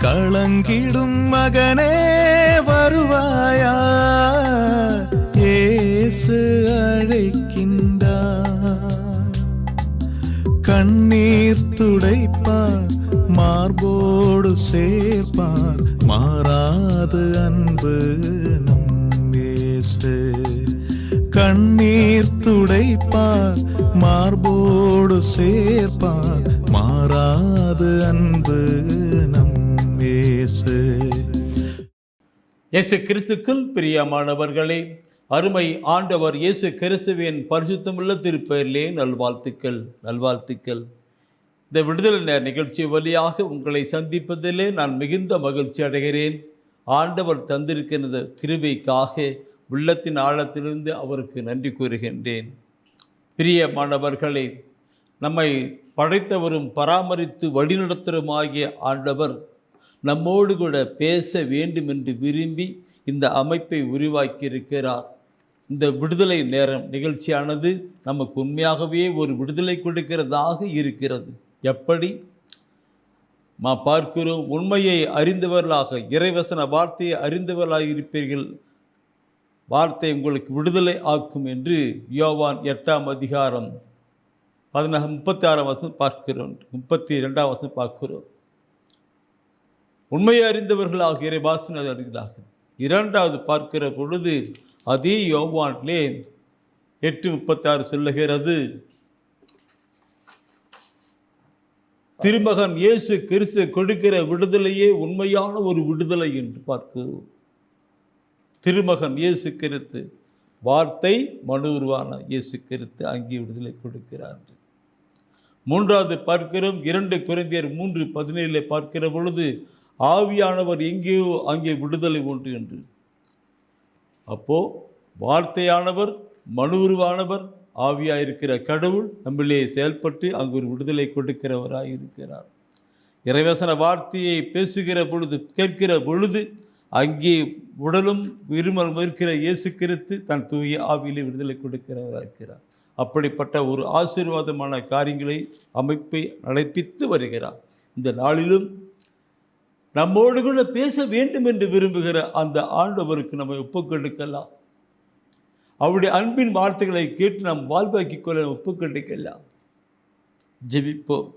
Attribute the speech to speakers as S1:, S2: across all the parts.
S1: கலங்கிடும் மகனே வருவாயா, இயேசு அழைக்கின்றார். கண்ணீர் துடைப்பார், மார்போடு சேர்ப்பார், மாறாது அன்பு நம் இயேசு. கண்ணீர் துடைப்பார், மார்போடு சேர்ப்பார், மாறாது அன்பு நம் இயேசு.
S2: இயேசு கிறிஸ்துக்குள் பிரியமானவர்களே, அருமை ஆண்டவர் இயேசு கிறிஸ்துவின் பரிசுத்தமுள்ள திருப்பெயரிலே நல்வாழ்த்துக்கள். இந்த விடுதலை நேர நிகழ்ச்சி வழியாக உங்களை சந்திப்பதிலே நான் மிகுந்த மகிழ்ச்சி அடைகிறேன். ஆண்டவர் தந்திருக்கிற கிருபைக்காக உள்ளத்தின் ஆழத்திலிருந்து அவருக்கு நன்றி கூறுகின்றேன். பிரியமானவர்களே, நம்மை படைத்தவரும் பராமரித்து வழிநடத்துவருமாகிய ஆண்டவர் நம்மோடு கூட பேச வேண்டும் என்று விரும்பி இந்த அமைப்பை உருவாக்கியிருக்கிறார். இந்த விடுதலை நேரம் நிகழ்ச்சியானது நமக்கு உண்மையாகவே ஒரு விடுதலை கொடுக்கிறதாக இருக்கிறது. எப்படி பார்க்கிறோம்? உண்மையை அறிந்தவர்களாக, இறைவசன வார்த்தையை அறிந்தவர்களாக இருப்பீர்கள், வார்த்தை உங்களுக்கு விடுதலை ஆக்கும் என்று யோவான் 8ஆம் அதிகாரம் 36ஆம் வசனம் பார்க்கிறோம், 32ஆம் வசனம் பார்க்கிறோம். உண்மையை அறிந்தவர்களாக இறைவாசனை அறிந்தார்கள். இரண்டாவது பார்க்கிற பொழுது அதே யோவானிலே 8:36 சொல்லுகிறது, திருமகன் இயேசு கிறிஸ்து கொடுக்கிற விடுதலையே உண்மையான ஒரு விடுதலை என்று பார்க்கிறோம். திருமகன் இயேசு கிறிஸ்து, வார்த்தை மனு உருவான இயேசு கிறிஸ்து அங்கே விடுதலை கொடுக்கிறார். மூன்றாவது பார்க்கிறோம் 2 கொரிந்தியர் 3:17 பார்க்கிற பொழுது, ஆவியானவர் எங்கேயோ அங்கே விடுதலை உண்டு என்று. அப்போ வார்த்தையானவர், மனு உருவானவர், ஆவியாயிருக்கிற கடவுள் நம்மளே செயல்பட்டு அங்கு ஒரு விடுதலை கொடுக்கிறவராக இருக்கிறார். இறைவசன வார்த்தையை பேசுகிற பொழுது, கேட்கிற பொழுது அங்கே உடலும் இருமலும் இருக்கிற இயேசு கிறிஸ்து தன் தூய ஆவியிலே விடுதலை கொடுக்கிறவராக இருக்கிறார். அப்படிப்பட்ட ஒரு ஆசீர்வாதமான காரியங்களை அமைப்பை நடப்பித்து வருகிறார். இந்த நாளிலும் நம்மோடு கூட பேச வேண்டும் என்று விரும்புகிற அந்த ஆண்டவருக்கு நம்ம ஒப்புக்கொடுக்கலாம். அவருடைய அன்பின் வார்த்தைகளை கேட்டு நாம் வாழ்வாக்கிக் கொள்ள ஒப்புக்கொடுக்கலாம். ஜெபிப்போம்.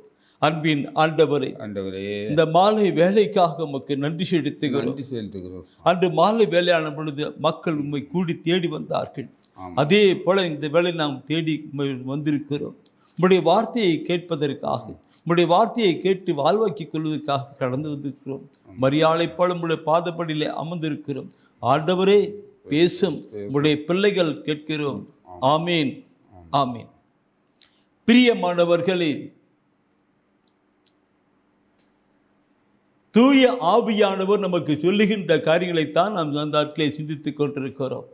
S2: அன்பின் ஆண்டவரே, இந்த மாலை வேலைக்காக உமக்கு நன்றி செலுத்துகிறோம். அன்று மாலை வேலையான பொழுது மக்கள் உண்மை கூடி தேடி வந்தார்கள். அதே போல இந்த வேலை நாம் தேடி வந்திருக்கிறோம். உம்முடைய வார்த்தையை கேட்பதற்காக, உம்முடைய வார்த்தையை கேட்டு வாழ்வாக்கிக் கொள்வதற்காக கடந்து வந்திருக்கிறோம். மரியாதை போல உம்முடைய பாதப்படியிலே அமர்ந்திருக்கிறோம். ஆண்டவரே பேசும், உம்முடைய பிள்ளைகள் கேட்கிறோம். ஆமீன், ஆமீன். பிரியமானவர்களே, தூய ஆவியானவர் நமக்கு சொல்லுகின்ற காரியங்களைத்தான் நாம் அந்த நாட்களை சிந்தித்துக் கொண்டிருக்கிறோம்.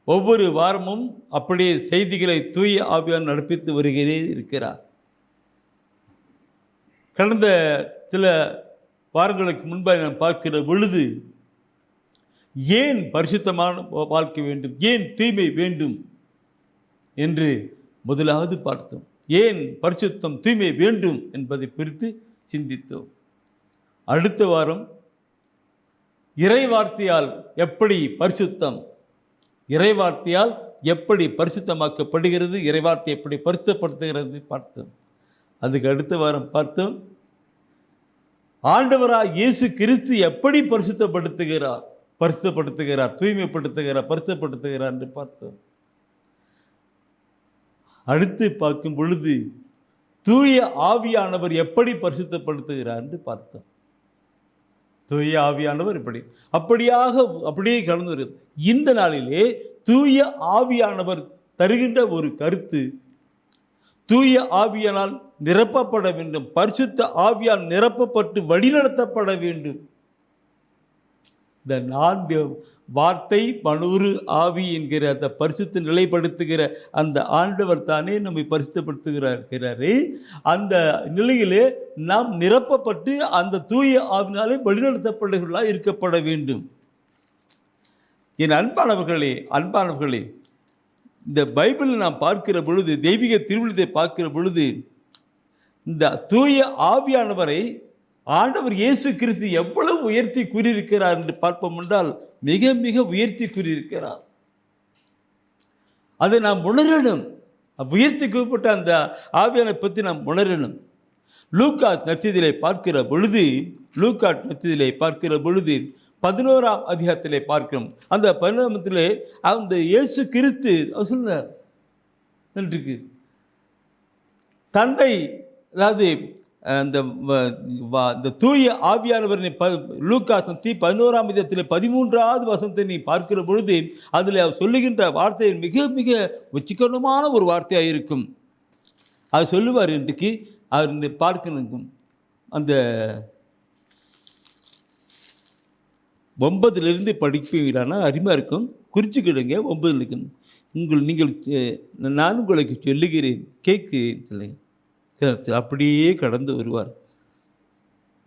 S2: ஒவ்வொரு வாரமும் அப்படியே செய்திகளை தூய ஆவியானவர் நடப்பித்து வருகிறே இருக்கிறார். கடந்த சில வாரங்களுக்கு முன்பாக நாம் பார்க்கிற பொழுது, ஏன் பரிசுத்தமான வாழ்க்கை வேண்டும், ஏன் தூய்மை வேண்டும் என்று முதலாவது பார்த்தோம். ஏன் பரிசுத்தம் தூய்மை வேண்டும் என்பதை குறித்து சிந்தித்தோம். அடுத்த வாரம் இறைவார்த்தையால் எப்படி பரிசுத்தம், இறைவார்த்தையால் எப்படி பரிசுத்தமாக்கப்படுகிறது, இறைவார்த்தை எப்படி பரிசுத்தப்படுத்துகிறது பார்த்தோம். அதுக்கு அடுத்த வாரம் பார்த்தோம், ஆண்டவராய் இயேசு கிறிஸ்து எப்படி பரிசுத்தப்படுத்துகிறார், தூய்மைப்படுத்துகிறார், பரிசுத்தப்படுத்துகிறார் என்று பார்த்தோம். அடுத்து பார்க்கும் பொழுது தூய ஆவியானவர் எப்படி பரிசுத்தப்படுத்துகிறார் என்று பார்த்தோம். தூய ஆவியானவர் அப்படியே கடந்து வரும். இந்த நாளிலே தூய ஆவியானவர் தருகின்ற ஒரு கருத்து, தூய ஆவியானால் நிரப்பப்பட வேண்டும், பரிசுத்த ஆவியால் நிரப்பப்பட்டு வழிநடத்தப்பட வேண்டும். இந்த 4 வார்த்தை, மனூறு, ஆவி என்கிற அந்த பரிசுத்த நிலைப்படுத்துகிற அந்த ஆண்டவர் தானே நம்மை பரிசுத்தப்படுத்துகிறாரே. அந்த நிலையிலே நாம் நிரப்பப்பட்டு அந்த தூய ஆவினாலே வழிநடத்தப்படுகிறவர்களாக இருக்கப்பட வேண்டும். என் அன்பானவர்களே, இந்த பைபிளில் நாம் பார்க்கிற பொழுது, தெய்வீக திருவிழத்தை பார்க்கிற பொழுது, இந்த தூய ஆவியானவரை ஆண்டவர் இயேசு கிறிஸ்து எவ்வளவு உயர்த்தி கூறியிருக்கிறார் என்று பார்ப்போம் என்றால் மிக மிக உயர்த்தி கூறியிருக்கிறார். அதை நாம் உணரணும். உயர்த்தி கூறப்பட்ட அந்த ஆவியானை பற்றி நாம் உணரணும். லூக்கா நற்செய்தியிலே பார்க்கிற பொழுது 11ஆம் அதிகாரத்திலே பார்க்கிறோம். அந்த 11ஆம் அந்த இயேசு கிறிஸ்து சொன்னார் தந்தை, அதாவது அந்த தூய ஆவியானவர் லூக்கா 11ஆம் அதிகாரத்தில் 13வது வசனத்தை நீ பார்க்கிற பொழுது அதில் அவர் சொல்லுகின்ற வார்த்தை மிக மிக உச்சிக்கரணமான ஒரு வார்த்தையாக இருக்கும். அது சொல்லுவார். இன்றைக்கு அவர் பார்க்கணும். அந்த 9லிருந்து படிப்பீங்களானா அருமையாக இருக்கும். குறிச்சுக்கிடுங்க. 9 இருக்கும். நான் உங்களுக்கு சொல்லுகிறேன், கேட்கிறேன் சொல்லுங்க. அப்படியே கடந்து வருவார்.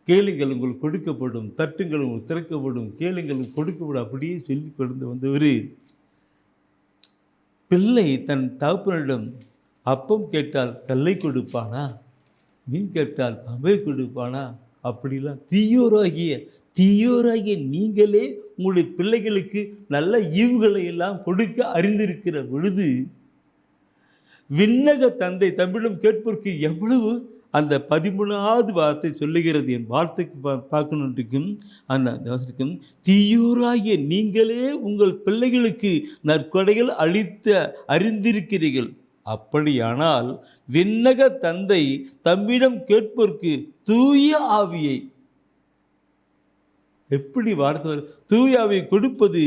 S2: கேளுங்கள் உங்களுக்கு கொடுக்கப்படும், தட்டுங்கள் உங்களுக்கு திறக்கப்படும், கேளுங்கள் கொடுக்கப்படும், அப்படியே சொல்லி கடந்து வந்தவர். பிள்ளை தன் தகப்பனிடம் அப்பம் கேட்டால் கல்லை கொடுப்பானா, மீன் கேட்டால் பாம்பை கொடுப்பானா? அப்படிலாம் தீயோராகிய நீங்களே உங்களுடைய பிள்ளைகளுக்கு நல்ல ஈவுகளை எல்லாம் கொடுக்க அறிந்திருக்கிற பொழுது விண்ணக தந்தை தம்மிடம் கேட்பதற்கு எவ்வளவு அந்த 13வது வார்த்தை சொல்லுகிறது. என் வார்த்தைக்கு பார்க்கணுன்றிருக்கும் அந்த தீயோராகிய நீங்களே உங்கள் பிள்ளைகளுக்கு நற்கொடைகள் அளித்த அறிந்திருக்கிறீர்கள். அப்படியானால் விண்ணக தந்தை தம்மிடம் கேட்பதற்கு தூய ஆவியை, எப்படி வார்த்தை தூய ஆவியை கொடுப்பது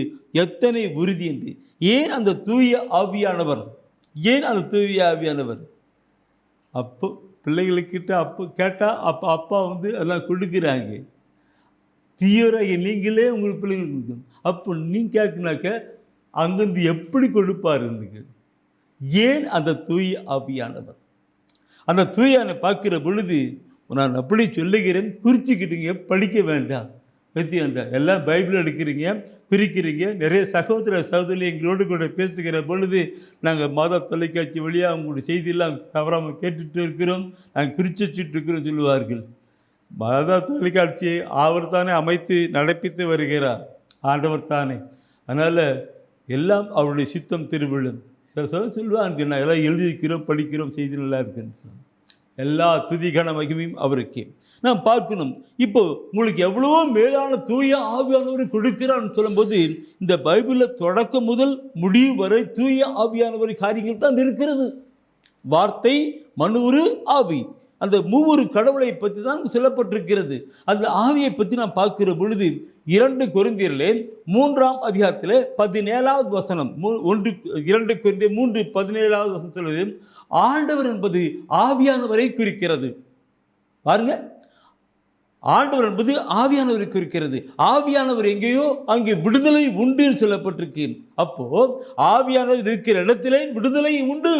S2: எத்தனை உறுதி என்று. ஏன் அந்த தூய ஆவியானவர் அப்போ பிள்ளைகளுக்கிட்ட அப்போ கேட்டால் அப்பா அதெல்லாம் கொடுக்குறாங்க. தீவிராக நீங்களே உங்களுக்கு பிள்ளைங்களுக்கு கொடுக்கணும். அப்போ நீங்கள் கேட்குனாக்க அங்கேருந்து எப்படி கொடுப்பாருன்னு. ஏன் அந்த தூய ஆவியானவர்? அந்த தூயான பார்க்கிற பொழுது நான் அப்படி சொல்லுகிறேன், குறிச்சிக்கிட்டீங்க, படிக்க வேண்டாம். எல்லாம் பைபிள் எடுக்கிறீங்க, குறிக்கிறீங்க. நிறைய சகோதரி எங்களோடு கூட பேசுகிற பொழுது நாங்கள் மாதா தொலைக்காட்சி வழியாக அவங்களுடைய செய்தியெல்லாம் தவறாமல் கேட்டுட்டு இருக்கிறோம், நாங்கள் குறிச்சு வச்சுட்டு இருக்கிறோம் சொல்லுவார்கள். மாதா தொலைக்காட்சியை அவர் தானே அமைத்து நடப்பித்து வருகிறார், ஆண்டவர் தானே. அதனால் எல்லாம் அவருடைய சித்தம் திருவிழும். சில சொல்லுவாங்க, நான் எல்லாம் எழுதி வைக்கிறோம், படிக்கிறோம், செய்தி நல்லா இருக்குன்னு. எல்லா துதிகான மகிமையும் அவருக்கே. நாம் பார்க்கணும். இப்போ உங்களுக்கு எவ்வளவோ மேலான தூய ஆவியானவரை கொடுக்கிறான்னு சொல்லும்போது இந்த பைபிளில் தொடக்கம் முதல் முடிவு வரை தூய ஆவியானவரை காரியங்கள் தான் இருக்கிறது. வார்த்தை, மனுரு, ஆவி, அந்த மூவரு கடவுளை பற்றி தான் சொல்லப்பட்டிருக்கிறது. அந்த ஆவியை பற்றி நாம் பார்க்கிற பொழுது 2 கொரிந்தியரிலே 3ஆம் அதிகாரத்தில் 17வது வசனம், 2 கொரிந்தியர் 3:17வது வசனம் சொல்வது, ஆண்டவர் என்பது ஆவியானவரை குறிக்கிறது. பாருங்க, ஆண்டவர் என்பது ஆவியானவரை குறிக்கிறது. ஆவியானவர் எங்கேயோ அங்கே விடுதலை உண்டு சொல்லப்பட்டிருக்கு. அப்போ ஆவியானவர் இருக்கிற இடத்திலே விடுதலை உண்டு.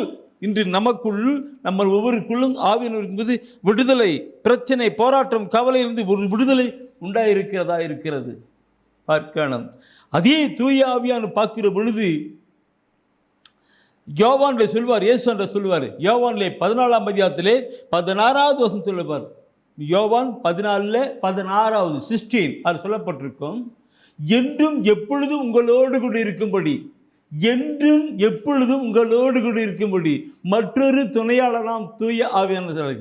S2: இன்று நமக்குள், நம்ம ஒவ்வொருக்குள்ளும் ஆவியானவர் என்பது விடுதலை, பிரச்சனை, போராட்டம், கவலையிலிருந்து ஒரு விடுதலை உண்டாயிருக்கிறதா இருக்கிறது பார்க்கணும். அதே தூய ஆவியானவர் பார்க்கிற பொழுது யோவான்ல சொல்வார், இயேசு என்ற சொல்வார். யோவான்ல 14ஆம் அதிகாரத்திலே 16வது வசனம் சொல்லுவார். யோவான் 14:16 16 அது சொல்லப்பட்டிருக்கும், என்றும் எப்பொழுதும் உங்களோடு கூட இருக்கும்படி, என்றும் எப்பொழுதும் உங்களோடு கூட இருக்கும்படி மற்றொரு துணையாளராம் தூய ஆவியானவர்.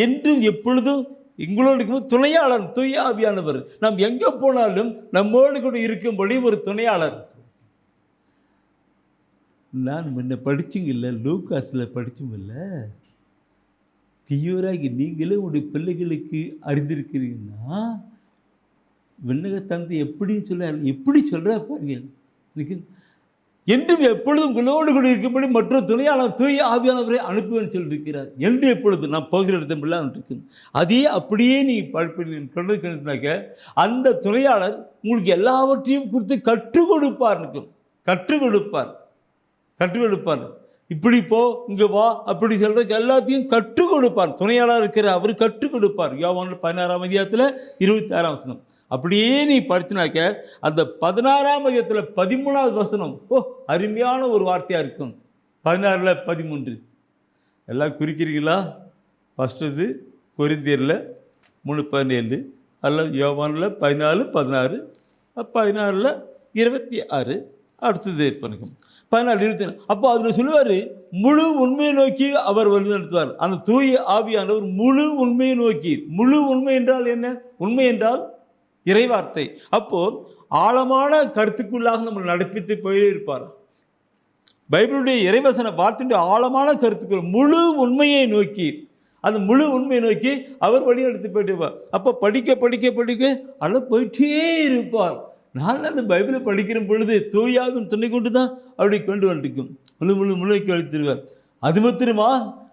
S2: என்றும் எப்பொழுதும் எங்களோடு இருக்கும் துணையாளர் தூய ஆவியானவர். நாம் எங்கே போனாலும் நம்மோடு கூட இருக்கும்படி ஒரு துணையாளர். நான் முன்ன படிச்சுங்கல்ல, லூக்காஸில் படிச்சும் இல்லை, தீயோராகி நீங்களே உடைய பிள்ளைகளுக்கு அறிந்திருக்கிறீங்கன்னா விண்ணக தந்தை எப்படி சொல்ற பாருங்க. என்றும் எப்பொழுதும் உங்களோடு கூட இருக்கும்படி மற்ற துணையாளர் தூய ஆவியானவரை அனுப்புவேன்னு சொல்லியிருக்கிறார். என்று எப்பொழுது நான் போகிற இடத்தெல்லாம் இருக்கு. அதே அப்படியே நீ கொண்டிருக்கிறாக்க அந்த துணையாளர் உங்களுக்கு எல்லாவற்றையும் குறித்து கற்றுக் கொடுப்பார். இப்படி போ, இங்கே வா, அப்படி சொல்றதுக்கு எல்லாத்தையும் கற்றுக் கொடுப்பார். துணையாளர் இருக்கிற அவர் கற்றுக் கொடுப்பார். யோவான் 16ஆம் அதிகாரத்தில் 26ஆம் வசனம். அப்படியே நீ படிச்சினாக்க அந்த 16ஆம் அதிகாரத்தில் 13வது வசனம் அருமையான ஒரு வார்த்தையா இருக்கும். 16:13 எல்லாம் குறிக்கிறீங்களா? ஃபர்ஸ்ட் கொரிந்தியரில் 3:17, அல்ல யோவானில் 14:16, 16 26, அடுத்தது பண்ணுங்க 14 24. அப்போ அதில் சொல்லுவார், முழு உண்மையை நோக்கி அவர் வழி நடத்துவார். அந்த தூய ஆவியானவர் முழு உண்மையை நோக்கி. முழு உண்மை என்றால் என்ன? உண்மை என்றால் இறைவார்த்தை. அப்போ ஆழமான கருத்துக்குள்ளாக நம்ம நடப்பித்து போயே இருப்பார். பைபிளுடைய இறைவசன வார்த்தையுடைய ஆழமான கருத்துக்கள் முழு உண்மையை நோக்கி, அந்த முழு உண்மையை நோக்கி அவர் வழி நடத்தி போயிட்டு இருப்பார். அப்போ படிக்க படிக்க படிக்க அல்ல போயிட்டே இருப்பார். நான் அந்த பைபிளை படிக்கிற பொழுது தூயாவின் துணை கொண்டு தான் அப்படி கொண்டு வந்துருக்கும். முழுமைக்கு அளித்திருவார். அது மாத்திரமா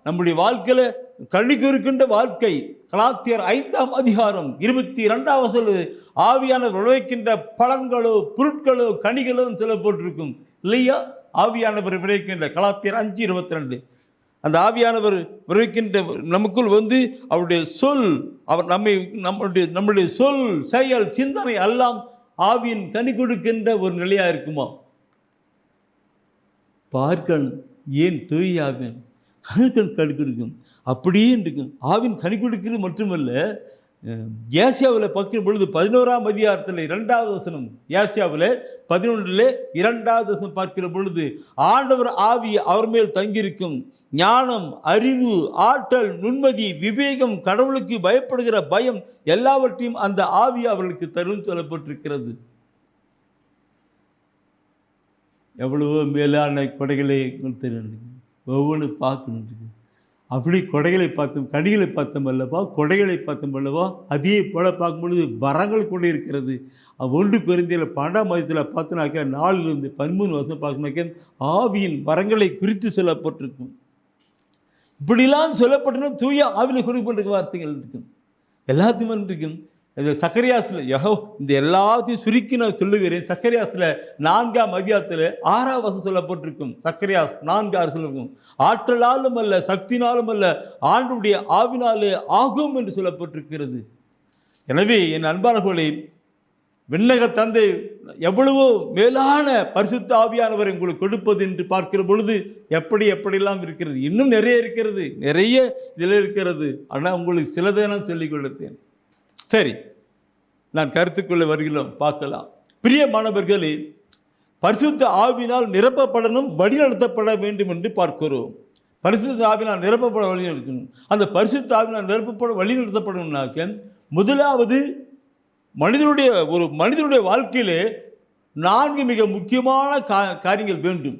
S2: நம்முடைய வாழ்க்கையில் கண்ணிக்கு இருக்கின்ற வாழ்க்கை. கலாத்தியர் 5ஆம் அதிகாரம் 22வது சொல்லுது, ஆவியானவர் விளைவிக்கின்ற பழங்களோ பொருட்களோ கனிகளோ சொல்லப்பட்டிருக்கும் இல்லையா? ஆவியானவர் விளைவிக்கின்ற கலாத்தியர் 5:22. அந்த ஆவியானவர் விளைவிக்கின்ற நமக்குள் வந்து அவருடைய சொல், அவர் நம்முடைய சொல், செயல், சிந்தனை எல்லாம் ஆவியின் கனி கொடுக்கின்ற ஒரு நிலையா இருக்குமா? பார்க்கணும். ஏன் தூய ஆவியன் கணக்கன் கனி கொடுக்கும் அப்படியே இருக்கும். ஆவின் கனி கொடுக்கிறது மட்டுமல்ல, ஏசியாவில் பார்க்கிற பொழுது 11ஆம் அதிகாரத்தில் 2வது வசனம், ஏசியாவில் 11 2வது வசனம் பார்க்கிற பொழுது, ஆண்டவர் ஆவி அவர் மேல் தங்கியிருக்கும், ஞானம், அறிவு, ஆற்றல், நுண்மதி, விவேகம், கடவுளுக்கு பயப்படுகிற பயம் எல்லாவற்றையும் அந்த ஆவி அவர்களுக்கு தரும் சொல்லப்பட்டிருக்கிறது. எவ்வளவோ மேலான கொடைகளை ஒவ்வொன்று பார்க்கணும். அப்படி கொடைகளை பார்த்தோம், கனிகளை பார்த்தோம் அல்லவா, கொடைகளை பார்த்தோம் அல்லவா, அதே போல பார்க்கும்பொழுது வரங்கள் கூட இருக்கிறது. 1 கொரிந்தியர் 12ஆம் அதிகாரத்தில் பார்த்தோன்னாக்கா 4 13 வருஷம் பார்க்கணாக்கா ஆவியின் வரங்களை குறித்து சொல்லப்பட்டிருக்கும். இப்படிலாம் சொல்லப்பட்டனா தூய ஆவியில் குறிப்பிட்ட வார்த்தைகள் இருக்கும், எல்லாத்தையுமே இருக்கும். இது சக்கரியாஸில் இந்த எல்லாத்தையும் சுருக்கி நான் சொல்லுகிறேன். சக்கரியாஸில் 4ஆம் அதிகாரத்தில் 6வது வசனம் சொல்லப்பட்டிருக்கும். சக்கரியாஸ் 4:6 சொல்லிருக்கும், ஆற்றலாலும் அல்ல சக்தினாலும் அல்ல ஆண்டவருடைய ஆவினாலே ஆகும் என்று சொல்லப்பட்டிருக்கிறது. எனவே என் அன்பானவர்களே, விண்ணக தந்தை எவ்வளவோ மேலான பரிசுத்த ஆவியானவரை உங்களுக்கு கொடுப்பது என்று பார்க்கிற பொழுது எப்படியெல்லாம் இருக்கிறது. இன்னும் நிறைய இருக்கிறது, நிறைய இதில் இருக்கிறது. ஆனால் உங்களுக்கு சிலதை நான் சொல்லிக் கொடுத்தேன். சரி, நான் கருத்துக்குள்ள வருகிறோம், பார்க்கலாம். பிரியமானவர்களே, பரிசுத்த ஆவியினால் நிரப்பப்படணும், வழிநடத்தப்பட வேண்டும் என்று பார்க்கிறோம். பரிசுத்த ஆவியினால் நிரப்பப்பட வழி நடக்கணும். அந்த பரிசுத்த ஆவியினால் நிரப்பப்பட வழி நடத்தப்படணும்னாக்க முதலாவது ஒரு மனிதனுடைய வாழ்க்கையிலே 4 மிக முக்கியமான காரியங்கள் வேண்டும்.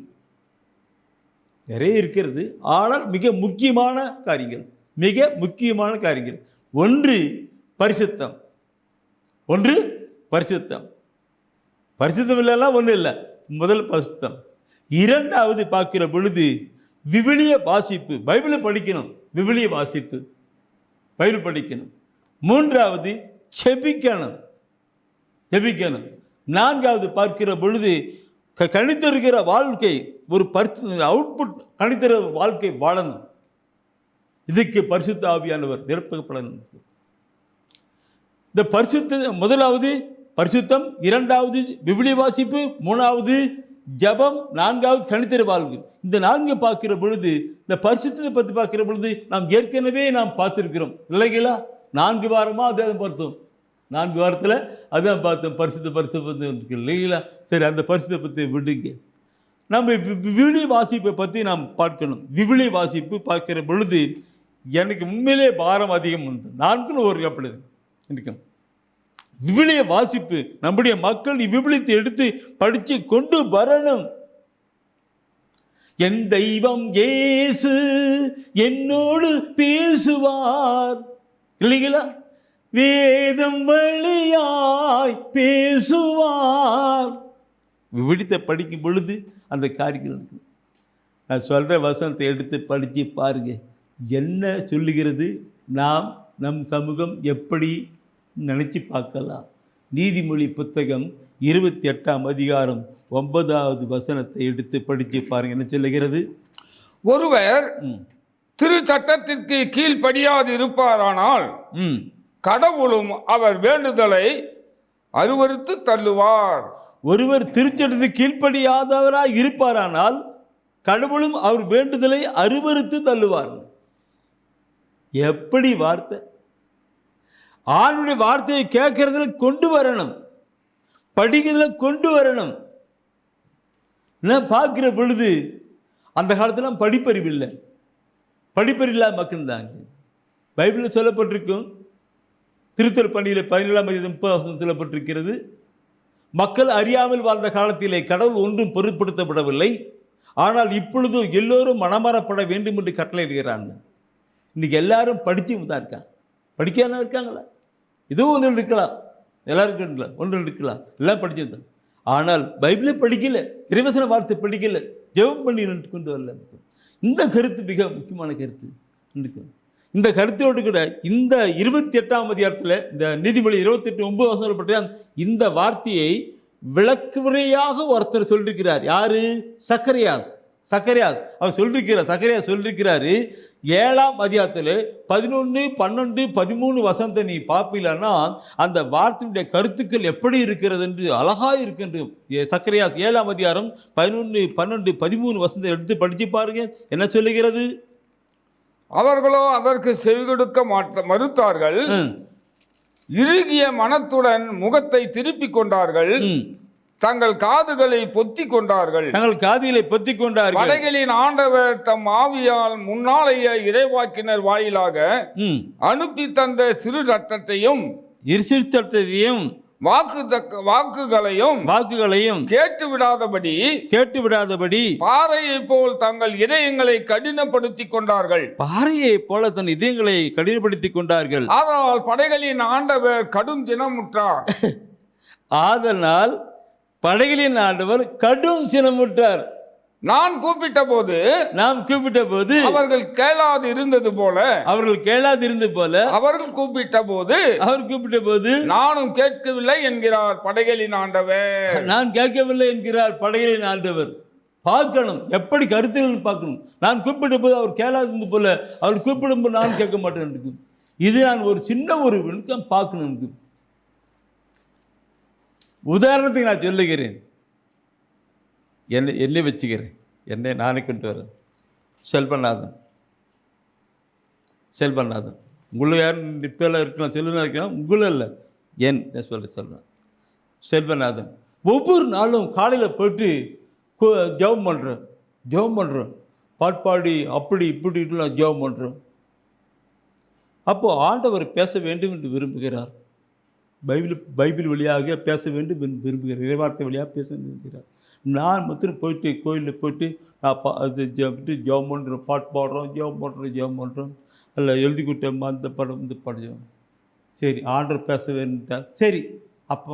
S2: நிறைய இருக்கிறது, ஆனால் மிக முக்கியமான காரியங்கள். ஒன்று பரிசுத்தம். பரிசுத்தம் இல்லைன்னா ஒன்றும் இல்லை. முதல் பரிசுத்தம். 2வது பார்க்கிற பொழுது விவிலிய வாசிப்பு, பைபிளை படிக்கணும், விவிலிய வாசிப்பு, பைபிள் படிக்கணும். 3வது செபிக்கணும். 4வது பார்க்கிற பொழுது கணித்திருக்கிற வாழ்க்கை, ஒரு அவுட்புட் கணித்திர வாழ்க்கை வாழணும். இதுக்கு பரிசுத்த ஆவியானவர் நிரப்பப்படணும். இந்த முதலாவது பரிசுத்தம், 2வது விவிலிய வாசிப்பு, 3வது ஜபம், 4வது கணித்திர வாழ்க்கை. இந்த 4 பார்க்கிற பொழுது, இந்த பரிசுத்தத்தை பற்றி பார்க்கிற பொழுது நாம் ஏற்கனவே பார்த்துருக்கிறோம் இல்லைங்களா? 4 வாரமாக அதை பார்த்தோம். 4 வாரத்தில் அதான் பார்த்தோம், பரிசுத்த இல்லைங்களா? சரி, அந்த பரிசுத்தை பற்றி விடுங்க. நம்ம விவிலிய வாசிப்பை பற்றி நாம் பார்க்கணும். விவிலிய வாசிப்பு பார்க்கிற பொழுது எனக்கு உண்மையிலே பாரம் அதிகம் உண்டு. 4 ஒரு அப்படி இருக்கும். விவிலிய வாசிப்பு, நம்முடைய மக்கள் இவ்விவிலியத்தை எடுத்து படித்து கொண்டு வரணும். என் தெய்வம் இயேசு என்னோடு பேசுவார் இல்லைங்களா? வேதம் வழியாய் பேசுவார். விவிலியத்தை படிக்கும் பொழுது அந்த காரியங்கள் இருக்கு. நான் சொல்கிற வசனத்தை எடுத்து படித்து பாருங்க, என்ன சொல்லுகிறது, நம் சமூகம் எப்படி நினச்சி பார்க்கலாம். நீதிமொழி புத்தகம் 28ஆம் அதிகாரம் 9வது வசனத்தை எடுத்து படித்து பாருங்க, என்ன சொல்லுகிறது.
S3: ஒருவர் திரு சட்டத்திற்கு கீழ்ப்படியாது இருப்பாரானால் கடவுளும் அவர் வேண்டுதலை அருவருத்து தள்ளுவார்.
S2: ஒருவர் திருச்சட்டத்துக்கு கீழ்ப்படியாதவராய் இருப்பாரானால் கடவுளும் அவர் வேண்டுதலை அருவருத்து தள்ளுவார். எப்படி வார்த்தை! ஆண்டுடைய வார்த்தையை கேட்கறதுல கொண்டு வரணும், படிக்கிறதுல கொண்டு வரணும். பார்க்கிற பொழுது அந்த காலத்துல படிப்பறிவு இல்லை, படிப்பறிவு இல்லாத மக்கள் தான். பைபிளில் சொல்லப்பட்டிருக்கும், திருத்தல் பணியில் 17:30 சொல்லப்பட்டிருக்கிறது, மக்கள் அறியாமல் வாழ்ந்த காலத்திலே கடவுள் ஒன்றும் பொருட்படுத்தப்படவில்லை, ஆனால் இப்பொழுதும் எல்லோரும் மனமாறப்பட வேண்டும் என்று கட்டளையிடுகிறாங்க. இன்னைக்கு எல்லாரும் படிச்சு தான் இருக்காங்க, படிக்காம இருக்காங்களா? இதுவும் ஒன்று இருக்கலாம், எல்லாருக்கும் இருக்கலாம், ஒன்று இருக்கலாம், எல்லாம் படிச்சிருந்தாங்க. ஆனால் பைபிளை படிக்கல, இறைவசன வார்த்தை படிக்கல, ஜெபம் பண்ணி கொண்டு வரல. இந்த கருத்து மிக முக்கியமான கருத்து. இந்த கருத்தோடு கூட இந்த 28ஆம் அதிகாரத்தில் இந்த நீதிமொழி 28:9 பற்றிய இந்த வார்த்தையை விளக்குறையாக ஒருத்தர் சொல்லியிருக்கிறார். யாரு? சக்கரியாஸ். அவர் சக்கரியாஸ் சொல்லியிருக்கிறாரு, 7ஆம் அதிகாரத்தில் 11, 12, 13 வசனத்தை நீ பார்ப்பீங்கன்னா அந்த வார்த்தையுடைய கருத்துக்கள் எப்படி இருக்கிறது என்று அழகாக இருக்கின்றது. சக்கரியாஸ் 7ஆம் அதிகாரம் 11, 12, 13 வசனத்தை எடுத்து படிச்சு பாருங்க, என்ன சொல்லுகிறது?
S3: அவர்களோ அதற்கு செவிகொடுக்க மறுத்தார்கள், இறுகிய மனத்துடன் முகத்தை திருப்பிக் கொண்டார்கள், தங்கள் காதுகளை பொத்திக் கொண்டார்கள். படைகளின் ஆண்டவர் தம் ஆவியால் முன்னாளைய இறைவாக்கினர் வாயிலாக அனுப்பி தந்த சிறு சட்டத்தையும் வாக்குகளையும் கேட்டு விடாதபடி பாறையை போல் தங்கள் இதயங்களை கடினப்படுத்திக் கொண்டார்கள். அதனால் படைகளின் ஆண்டவர் கடும் சினமுற்றார். நான் கூப்பிட்ட போது அவர்கள் கேளாது இருந்தது போல அவர்கள் கூப்பிட்ட போது நானும் கேட்கவில்லை என்கிறார் படைகளின் ஆண்டவர்.
S2: நான் கேட்கவில்லை என்கிறார் படைகளின் ஆண்டவர். பார்க்கணும், எப்படி கருத்துகள் பார்க்கணும். நான் கூப்பிட்ட போது அவர் கேளாது இருந்தது போல அவர் கூப்பிடும் போது நான் கேட்க மாட்டேன். இது நான் ஒரு சின்ன ஒரு விளக்கம் பார்க்கணும். உதாரணத்துக்கு நான் சொல்லுகிறேன், என்னை வச்சுக்கிறேன், என்னை நானே கொண்டு வரேன். செல்வநாதன் உங்களை யாரும் இப்பெல்லாம் இருக்கலாம், செல்வநாதன் இருக்கலாம், உங்களும் இல்லை, என் சொல்கிறேன். செல்வநாதன் ஒவ்வொரு நாளும் காலையில் போயிட்டு ஜெபம் பண்ணுறோம், பாட்பாடி அப்படி இப்படிலாம் ஜெபம் பண்ணுறோம். அப்போது ஆண்டவர் பேச வேண்டும் என்று விரும்புகிறார். பைபிள் வழியாக பேச வேண்டும் என்று விரும்புகிறார், இறைவார்த்தை வழியாக பேச விரும்புகிறார். நான் மாத்திரம் போயிட்டு கோயிலில் போயிட்டு அது ஜெபம் பண்ணுறோம், பாட்டு பாடுறோம், ஜெபம் பண்ணுறோம், அதில் எழுதி கொடுத்தோம், அந்த படம் இந்த படம். சரி, ஆண்டவர் பேச வேண்டாம், சரி அப்போ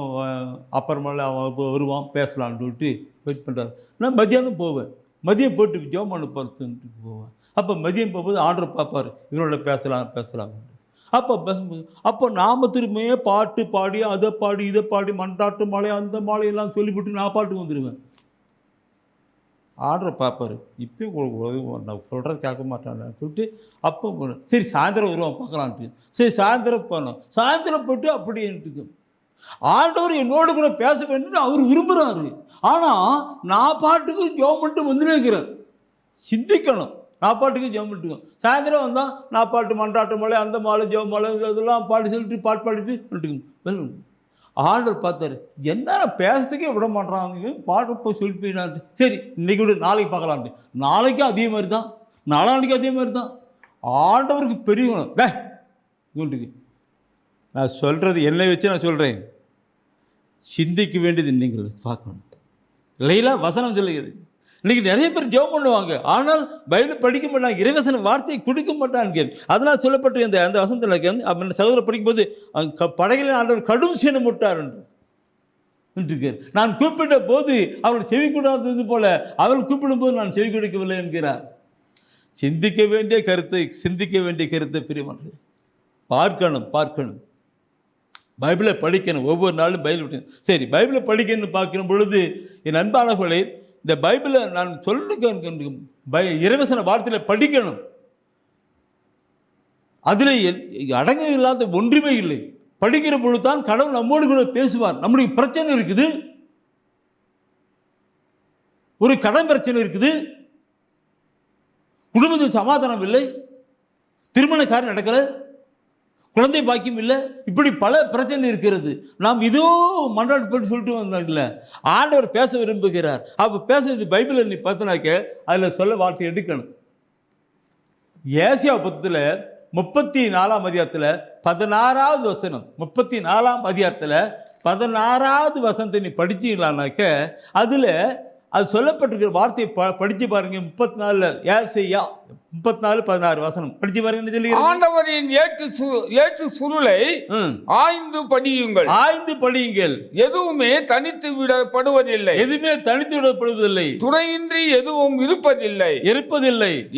S2: அப்புறமேல அவன் வருவான் பேசலான்னு சொல்லிட்டு வெயிட் பண்ணுறாரு. நான் மதியானம் போவேன், மதியம் போட்டு ஜெபம் பண்ண போகிறதுக்கு போவேன். அப்போ மதியம் போகும்போது ஆண்டவர் பார்ப்பார், இவனோட பேசலாம். அப்போ நாம திரும்பியே பாட்டு பாடி அதை பாடி இதை பாடி மண்டாட்டு மாலை அந்த மாலையெல்லாம் சொல்லிவிட்டு நான் பாட்டுக்கு வந்துடுவேன். ஆர்டரை பார்ப்பார், இப்போயும் நான் சொல்கிறது கேட்க மாட்டேன் சொல்லிட்டு அப்போ போனேன். சரி சாயந்தரம் வருவான் பார்க்கலான்ட்டு. சரி சாயந்தரம் போனோம், சாயந்தரம் போட்டு அப்படின்ட்டு ஆண்டவர் என்னோடு கூட பேச வேண்டும் அவர் விரும்புகிறாரு. ஆனால் நான் பாட்டுக்கு ஜெபம் பண்ணிட்டு வந்துட்டே இருக்கிறேன். சிந்திக்கணும், நான் பாட்டுக்கு ஜெபம் பண்ணிட்டுக்கோம். சாயந்தரம் வந்தால் நான் பாட்டு மன்றாட்டு மாலை அந்த மாலை ஜெபம் மாலை இதெல்லாம் பாட்டு சொல்லிட்டு பாட்டு பாடிட்டு வந்துட்டுக்கோங்க. ஆண்டவர் பார்த்தாரு, என்ன பேசுறதுக்கே விட மாட்டாங்க, பாட்டு போய் சொல்லிட்டு சரி இன்னைக்கு விட நாளைக்கு பார்க்கலான்ட்டு. நாளைக்கும் அதே மாதிரி தான், நாளான்னைக்கும் அதே மாதிரி தான். ஆண்டவருக்கு பெரியவனும் வீட்டுக்கு நான் சொல்கிறது என்னை வச்சு நான் சொல்கிறேன், சிந்திக்க வேண்டியது நீங்கள் பார்க்கணும் இல்லைங்களா? வசனம் சொல்லுகிறது. இன்றைக்கி நிறைய பேர் ஜெபம் பண்ணுவாங்க, ஆனால் பைபிள் படிக்க மாட்டாங்க, இறைவசன வார்த்தையை கொடுக்க மாட்டாங்க. அதனால் சொல்லப்பட்டு அந்த வசனத்தில் சகோதரர் படிக்கும்போது படைகளின் ஆண்டவர் கடும் சீனம் விட்டார் என்று நான் கூப்பிட்ட போது அவர்கள் செவி கூடாதது போல அவர்கள் கூப்பிடும் போது நான் செவி கொடுக்கவில்லை என்கிறார். சிந்திக்க வேண்டிய கருத்தை பிரியமானது பார்க்கணும், பைபிளை படிக்கணும், ஒவ்வொரு நாளும் பைபிள். சரி, பைபிளை படிக்கணும்னு பார்க்கிற பொழுது என் அன்பானவர்களே, இந்த பைபிளை நான் இறைவசன வார்த்தையில் படிக்கணும். அதில் அடங்க இல்லாத ஒன்றுமே இல்லை. படிக்கிற பொழுது தான் கடவுள் நம்மோடு கூட பேசுவார். நம்முடைய பிரச்சனை இருக்குது, ஒரு கடன் பிரச்சனை இருக்குது, குடும்பத்தில் சமாதானம் இல்லை, திருமண காரியம் நடக்கல, குழந்தை பாக்கியம் இல்லை, இப்படி பல பிரச்சனை இருக்கிறது. நாம் இதோ மன்றாடு போட்டு சொல்லிட்டு வந்தாங்கல்ல, ஆண்டவர் பேச விரும்புகிறார். அப்போ பேசுறது பைபிளில் நீ பார்த்தினாக்க அதில் சொல்ல வார்த்தை எடுக்கணும். ஏசியா புத்தகத்தில் 34ஆம் அதிகாரத்தில் 16வது வசனம், 34ஆம் அதிகாரத்தில் 16வது வசனத்தை நீ படிச்சீங்களானாக்க அதில் அது சொல்லப்பட்டிருக்கிற வார்த்தையை படிச்சு பாருங்க. 34 ஏசாயா 34:16 வசனம் படிச்சு பாருங்க. என்ன சொல்லி,
S3: ஆண்டவரின் ஏற்று சுருளை ஆய்ந்து படியுங்கள்,
S2: ஆய்ந்து படியுங்கள்.
S3: எதுவுமே தனித்து விடப்படுவதில்லை,
S2: எதுவுமே தனித்து விடப்படுவதில்லை,
S3: துணையின்றி எதுவும் இருப்பதில்லை.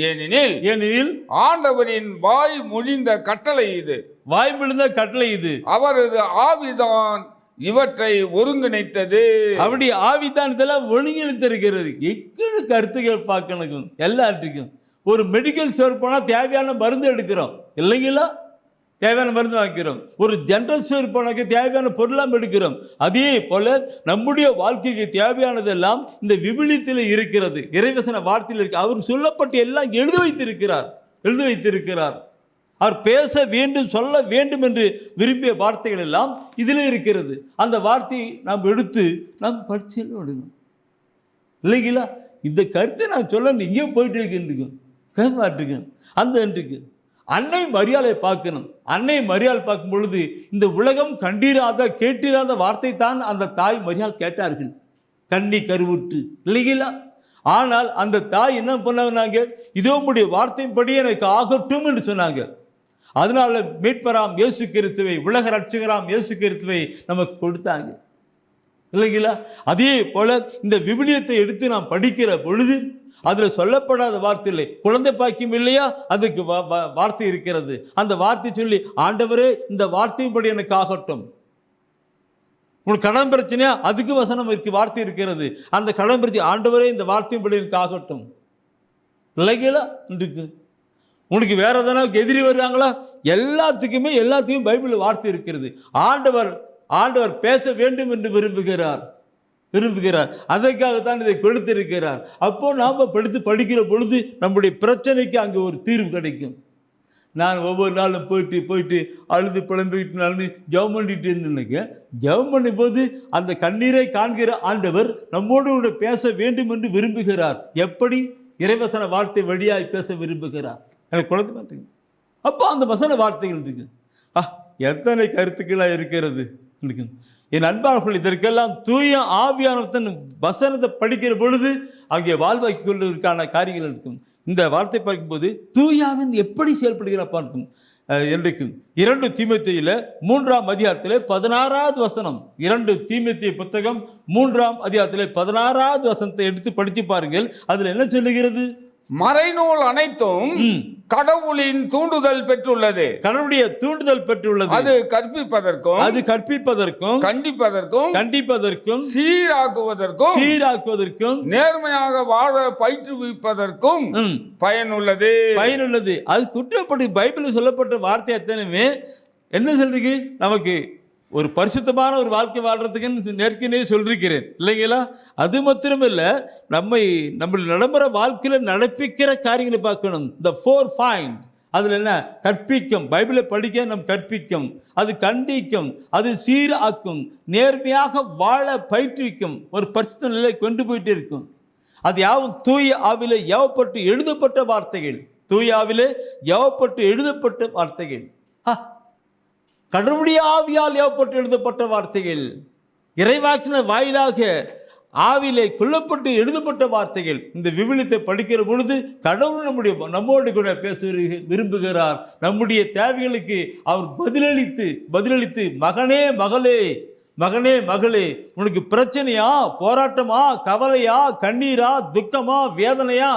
S3: ஏனெனில் ஆண்டவரின் வாய் மொழிந்த கட்டளை இது,
S2: வாய் மொழிந்த கட்டளை இது,
S3: அவரது ஆவிதான் இவற்றை ஒருங்கிணைத்தது.
S2: அப்படி ஆவிதான் இதெல்லாம் ஒருங்கிணைத்திருக்கிறது. எக்கடு கருத்துக்கள் பார்க்கணும். எல்லாத்துக்கும் ஒரு மெடிக்கல் ஸ்டோர் போனால் தேவையான மருந்து எடுக்கிறோம் இல்லைங்களா, தேவையான மருந்து வாங்கிக்கிறோம். ஒரு ஜென்ரல் ஸ்டோர் போனாக்க தேவையான பொருளாம் எடுக்கிறோம். அதே போல நம்முடைய வாழ்க்கைக்கு தேவையானதெல்லாம் இந்த விவிலியத்தில் இருக்கிறது, இறைவசன வார்த்தையில் இருக்கு. அவர் சொல்லப்பட்டு எல்லாம் எழுதி வைத்திருக்கிறார். அவர் பேச வேண்டும், சொல்ல வேண்டும் என்று விரும்பிய வார்த்தைகள் எல்லாம் இதில் இருக்கிறது. அந்த வார்த்தையை நாம் எடுத்து நாம் படிச்சு விடணும் இல்லைங்களா. இந்த கருத்தை நான் சொல்ல இங்கே போயிட்டு இருக்கேன் அந்த இன்றைக்கு அன்னை மரியாதை பார்க்கணும். அன்னை மரியாதை பார்க்கும் பொழுது இந்த உலகம் கண்டிராத கேட்டிராத வார்த்தை தான் அந்த தாய் மரியாதை கேட்டார்கள், கண்ணி கருவுற்று இல்லைங்களா. ஆனால் அந்த தாய் என்ன பண்ணாங்க, இதோ உடைய வார்த்தையின்படி எனக்கு ஆகட்டும் என்று சொன்னாங்க. அதனால மீட்பராம் இயேசு கிறிஸ்துவை, உலக ரட்சகராம் இயேசு கிறிஸ்துவை நமக்கு கொடுத்தாங்க இல்லைங்களா. அதே போல இந்த விவிலியத்தை எடுத்து நாம் படிக்கிற பொழுது அதில் சொல்லப்படாத வார்த்தை இல்லை. குழந்தை பாக்கியம் இல்லையா, அதுக்கு வார்த்தை இருக்கிறது. அந்த வார்த்தை சொல்லி, ஆண்டவரே இந்த வார்த்தையின்படி எனக்கு ஆகட்டும். உங்களுக்கு கடன் பிரச்சனையா, அதுக்கு வசனம் இருக்கு, வார்த்தை இருக்கிறது. அந்த கடன் பிரச்சனை, ஆண்டவரே இந்த வார்த்தையின்படி எனக்கு ஆகட்டும் இல்லைங்களா. இருக்கு உனக்கு வேற எதனா எதிரி வர்றாங்களா, எல்லாத்துக்குமே பைபிளில் வார்த்தை இருக்கிறது. ஆண்டவர் பேச வேண்டும் என்று விரும்புகிறார். அதற்காகத்தான் இதை கொடுத்திருக்கிறார். அப்போ நாம் படிக்கிற பொழுது நம்முடைய பிரச்சனைக்கு அங்கே ஒரு தீர்வு கிடைக்கும். நான் ஒவ்வொரு நாளும் போயிட்டு அழுது புலம்பிக்கிட்டு ஜெபம் பண்ணிட்டு இருந்தேன். ஜெபம் பண்ணும் போது அந்த கண்ணீரை காண்கிற ஆண்டவர் நம்மோடு கூட பேச வேண்டும் என்று விரும்புகிறார். எப்படி? இறைவசன வார்த்தை வழியாய் பேச விரும்புகிறார். எனக்கு குழந்தை பார்த்தீங்க. அப்போ அந்த வசன வார்த்தைகள் இருக்கு. எத்தனை கருத்துக்களாக இருக்கிறது. என் அன்பாளர்கள், இதற்கெல்லாம் தூய ஆவியானவர்தன் வசனத்தை படிக்கிற பொழுது அங்கே வாழ்வாக்கி கொள்வதற்கான காரியங்கள் இருக்கும். இந்த வார்த்தை பார்க்கும்போது தூயாவின் எப்படி செயல்படுகிறார் பார்க்கும். என்றைக்கும் 2 தீமோத்தேயுல 3ஆம் அதிகாரத்திலே 16வது வசனம், 2 தீமோத்தேயு புத்தகம் 3ஆம் அதிகாரத்திலே 16வது வசனத்தை எடுத்து படித்து பாருங்கள். அதில் என்ன சொல்லுகிறது?
S3: மறைநூல் அனைத்தும் கடவுளின் தூண்டுதல் பெற்றுள்ளது.
S2: கடவுளுடைய தூண்டுதல் பெற்றுள்ளது.
S3: அது கற்பிப்பதற்கும் கண்டிப்பதற்கும் சீராக்குவதற்கும் நேர்மையாக வாழ பயிற்றுவிப்பதற்கும் பயனுள்ளது.
S2: அது குற்றப்பட்டு பைபிளில் சொல்லப்பட்ட வார்த்தை அத்தனையுமே என்ன சொல்றீங்க, நமக்கு ஒரு பரிசுத்தமான ஒரு வாழ்க்கை வாழ்றதுக்கு நேர்க்கினே சொல்லிருக்கிறேன் இல்லைங்களா. அது மாத்திரமில்ல, நம்ம நடைமுறை வாழ்க்கையில் நடப்பிக்கிற காரியங்களை பார்க்கணும். the 4 find, அதில் என்ன கற்பிக்கும், பைபிளை படிக்க நம் கற்பிக்கும், அது கண்டிக்கும், அது சீராக்கும், நேர்மையாக வாழ பயிற்றுவிக்கும், ஒரு பரிசுத்த நிலை கொண்டு போயிட்டு இருக்கும். அது யாவும் தூய ஆவிலே ஏவப்பட்டு எழுதப்பட்ட வார்த்தைகள். தூய ஆவிலே ஏவப்பட்டு எழுதப்பட்ட வார்த்தைகள், கடவுளுடைய ஆவியால் ஏவப்பட்டு எழுதப்பட்ட வார்த்தைகள், இறைவாக்கின வாயிலாக ஆவிலே கொல்லப்பட்டு எழுதப்பட்ட வார்த்தைகள். இந்த விவிலியத்தை படிக்கிற பொழுது கடவுள் நம்மோடு கூட பேச விரும்புகிறார். நம்முடைய தேவைகளுக்கு அவர் பதிலளித்து மகனே மகளே, உனக்கு பிரச்சனையா, போராட்டமா, கவலையா, கண்ணீரா, துக்கமா, வேதனையா,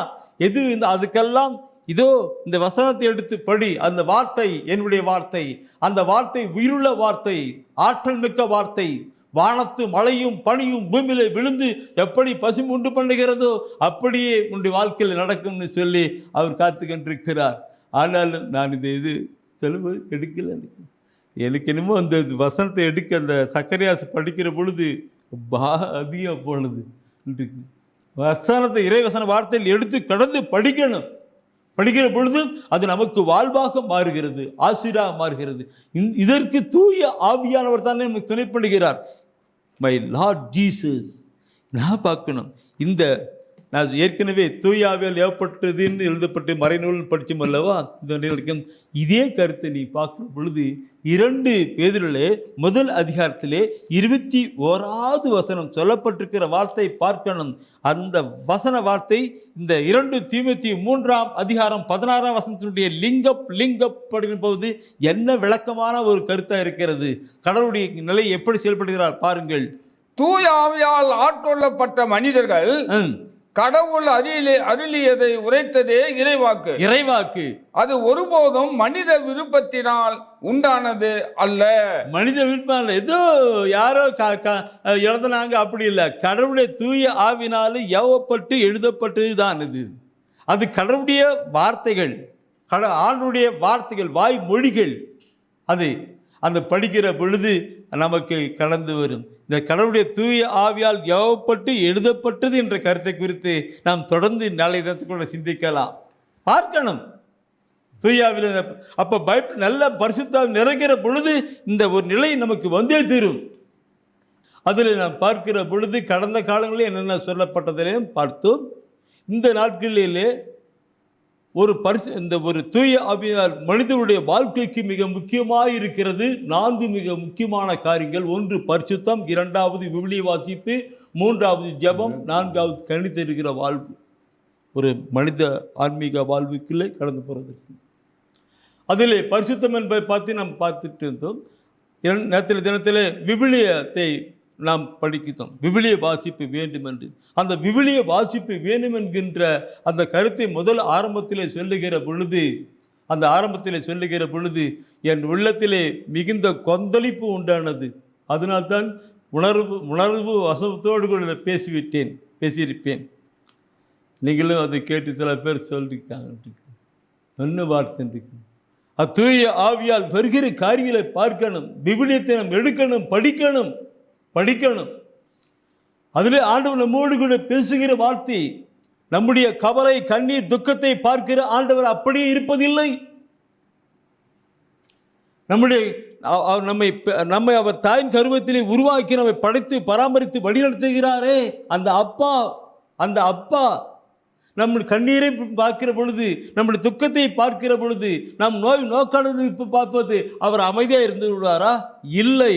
S2: எது அதுக்கெல்லாம் இதோ இந்த வசனத்தை எடுத்து படி. அந்த வார்த்தை என்னுடைய வார்த்தை, அந்த வார்த்தை உயிருள்ள வார்த்தை, ஆற்றல் மிக்க வார்த்தை. வானத்து மழையும் பனியும் பூமியில விழுந்து எப்படி பசுமை உண்டு பண்ணுகிறதோ அப்படியே உன்னுடைய வாழ்க்கையில் நடக்கும்னு சொல்லி அவர் காத்துக்கின்றிருக்கிறார். ஆனாலும் நான் இது செலவு எடுக்கல. எனக்கு என்னமோ அந்த வசனத்தை எடுக்க அந்த சக்கரையாசு படிக்கிற பொழுது அதிகம் போனது. வசனத்தை இறைவசன வார்த்தையில் எடுத்து கடந்து படிக்கணும். படிக்கிற பொழுது அது நமக்கு வாழ்வாக மாறுகிறது, ஆசிராக மாறுகிறது. இதற்கு தூய ஆவியானவர் தானே நமக்கு துணை பண்ணுகிறார். My Lord Jesus. நான் பார்க்கணும், இந்த நான் ஏற்கனவே தூய ஆவியால் ஏற்பட்டதுன்னு எழுதப்பட்டு மறைநூல் படித்தோம் அல்லவா, இந்த இதே கருத்தை நீ பார்க்குற பொழுது 2 பேதுருவிலே முதல் அதிகாரத்திலே 21வது வசனம் சொல்லப்பட்டிருக்கிற வார்த்தை பார்க்கணும். அந்த வசன வார்த்தை இந்த 2 தீமோத்தேயு 3ஆம் அதிகாரம் 16ஆம் வசனத்தினுடைய லிங்கப் படிக்கும் போது என்ன விளக்கமான ஒரு கருத்தாக இருக்கிறது. கடவுளுடைய நிலை எப்படி செயல்படுகிறார் பாருங்கள்.
S3: தூய ஆவியால் ஆட்கொள்ளப்பட்ட மனிதர்கள் கடவுள் அருளியதை உரைத்ததே இறைவாக்கு. அது ஒருபோதும் மனித விருப்பத்தினால் உண்டானது அல்ல.
S2: மனித விருப்பம் ஏதோ யாரோ எழுதினாங்க அப்படி இல்லை. கடவுளுடைய தூய ஆவினாலும் ஏவப்பட்டு எழுதப்பட்டது தான் இது. அது கடவுளுடைய வார்த்தைகள், ஆண்டுடைய வார்த்தைகள், வாய் மொழிகள். அது அந்த படிக்கிற பொழுது நமக்கு கடந்து வரும். இந்த கடவுளுடைய தூய ஆவியால் ஏவப்பட்டு எழுதப்பட்டது என்ற கருத்தை குறித்து நாம் தொடர்ந்து நாளை தினத்துக்குள்ள சிந்திக்கலாம், பார்க்கணும். தூய ஆவியில் அப்போ நல்ல பரிசுத்தால் நிறைகிற பொழுது இந்த ஒரு நிலை நமக்கு வந்தே தீரும். அதில் நாம் பார்க்கிற பொழுது கடந்த காலங்களில் என்னென்ன சொல்லப்பட்டதிலையும் பார்த்தோம். இந்த நாட்களிலே இந்த ஒரு தூய ஆவியால் மனிதனுடைய வாழ்க்கைக்கு மிக முக்கியமாக இருக்கிறது 4 மிக முக்கியமான காரியங்கள். 1 பரிசுத்தம், 2வது விவிலிய வாசிப்பு, 3வது ஜெபம், 4வது கணித்திருக்கிற வாழ்வு. ஒரு மனித ஆன்மீக வாழ்வுக்குள்ளே கடந்து போகிறதுக்கு அதில் பரிசுத்தம் என்பதை பார்த்துட்டு இருந்தோம். நேற்று தினத்தில் விவிலியத்தை நாம் படிக்கிறோம். விவிலிய வாசிப்பு வேண்டும் என்று, அந்த விவிலிய வாசிப்பு வேண்டும் என்கின்ற அந்த கருத்தை ஆரம்பத்திலே சொல்லுகிற பொழுது என் உள்ளத்திலே மிகுந்த கொந்தளிப்பு உண்டானது. அதனால்தான் உணர்வு வசத்தோடு கூட பேசியிருப்பேன். நீங்களும் அதை கேட்டு சில பேர் சொல்லியிருக்காங்க. என்ன வார்த்தை இருக்கு. தூய ஆவியால் வருகிற காரியங்களை பார்க்கணும், விவிலியத்தை நாம் எடுக்கணும், படிக்கணும். அதிலே ஆண்டவர் நம்மோடு கூட பேசுகிற வார்த்தை. நம்முடைய கவலை, கண்ணீர், துக்கத்தை பார்க்கிற ஆண்டவர் அப்படியே இருப்பதில்லை. நம்மை அவர் தாயின் கருவத்திலே உருவாக்கி நம்மை படைத்து பராமரித்து வழிநடத்துகிறாரே அந்த அப்பா நம்முடைய கண்ணீரை பார்க்கிற பொழுது, நம்முடைய துக்கத்தை பார்க்கிற பொழுது, நம் நோக்காளர் பார்ப்பது அவர் அமைதியாக இருந்து விடுவாரா? இல்லை.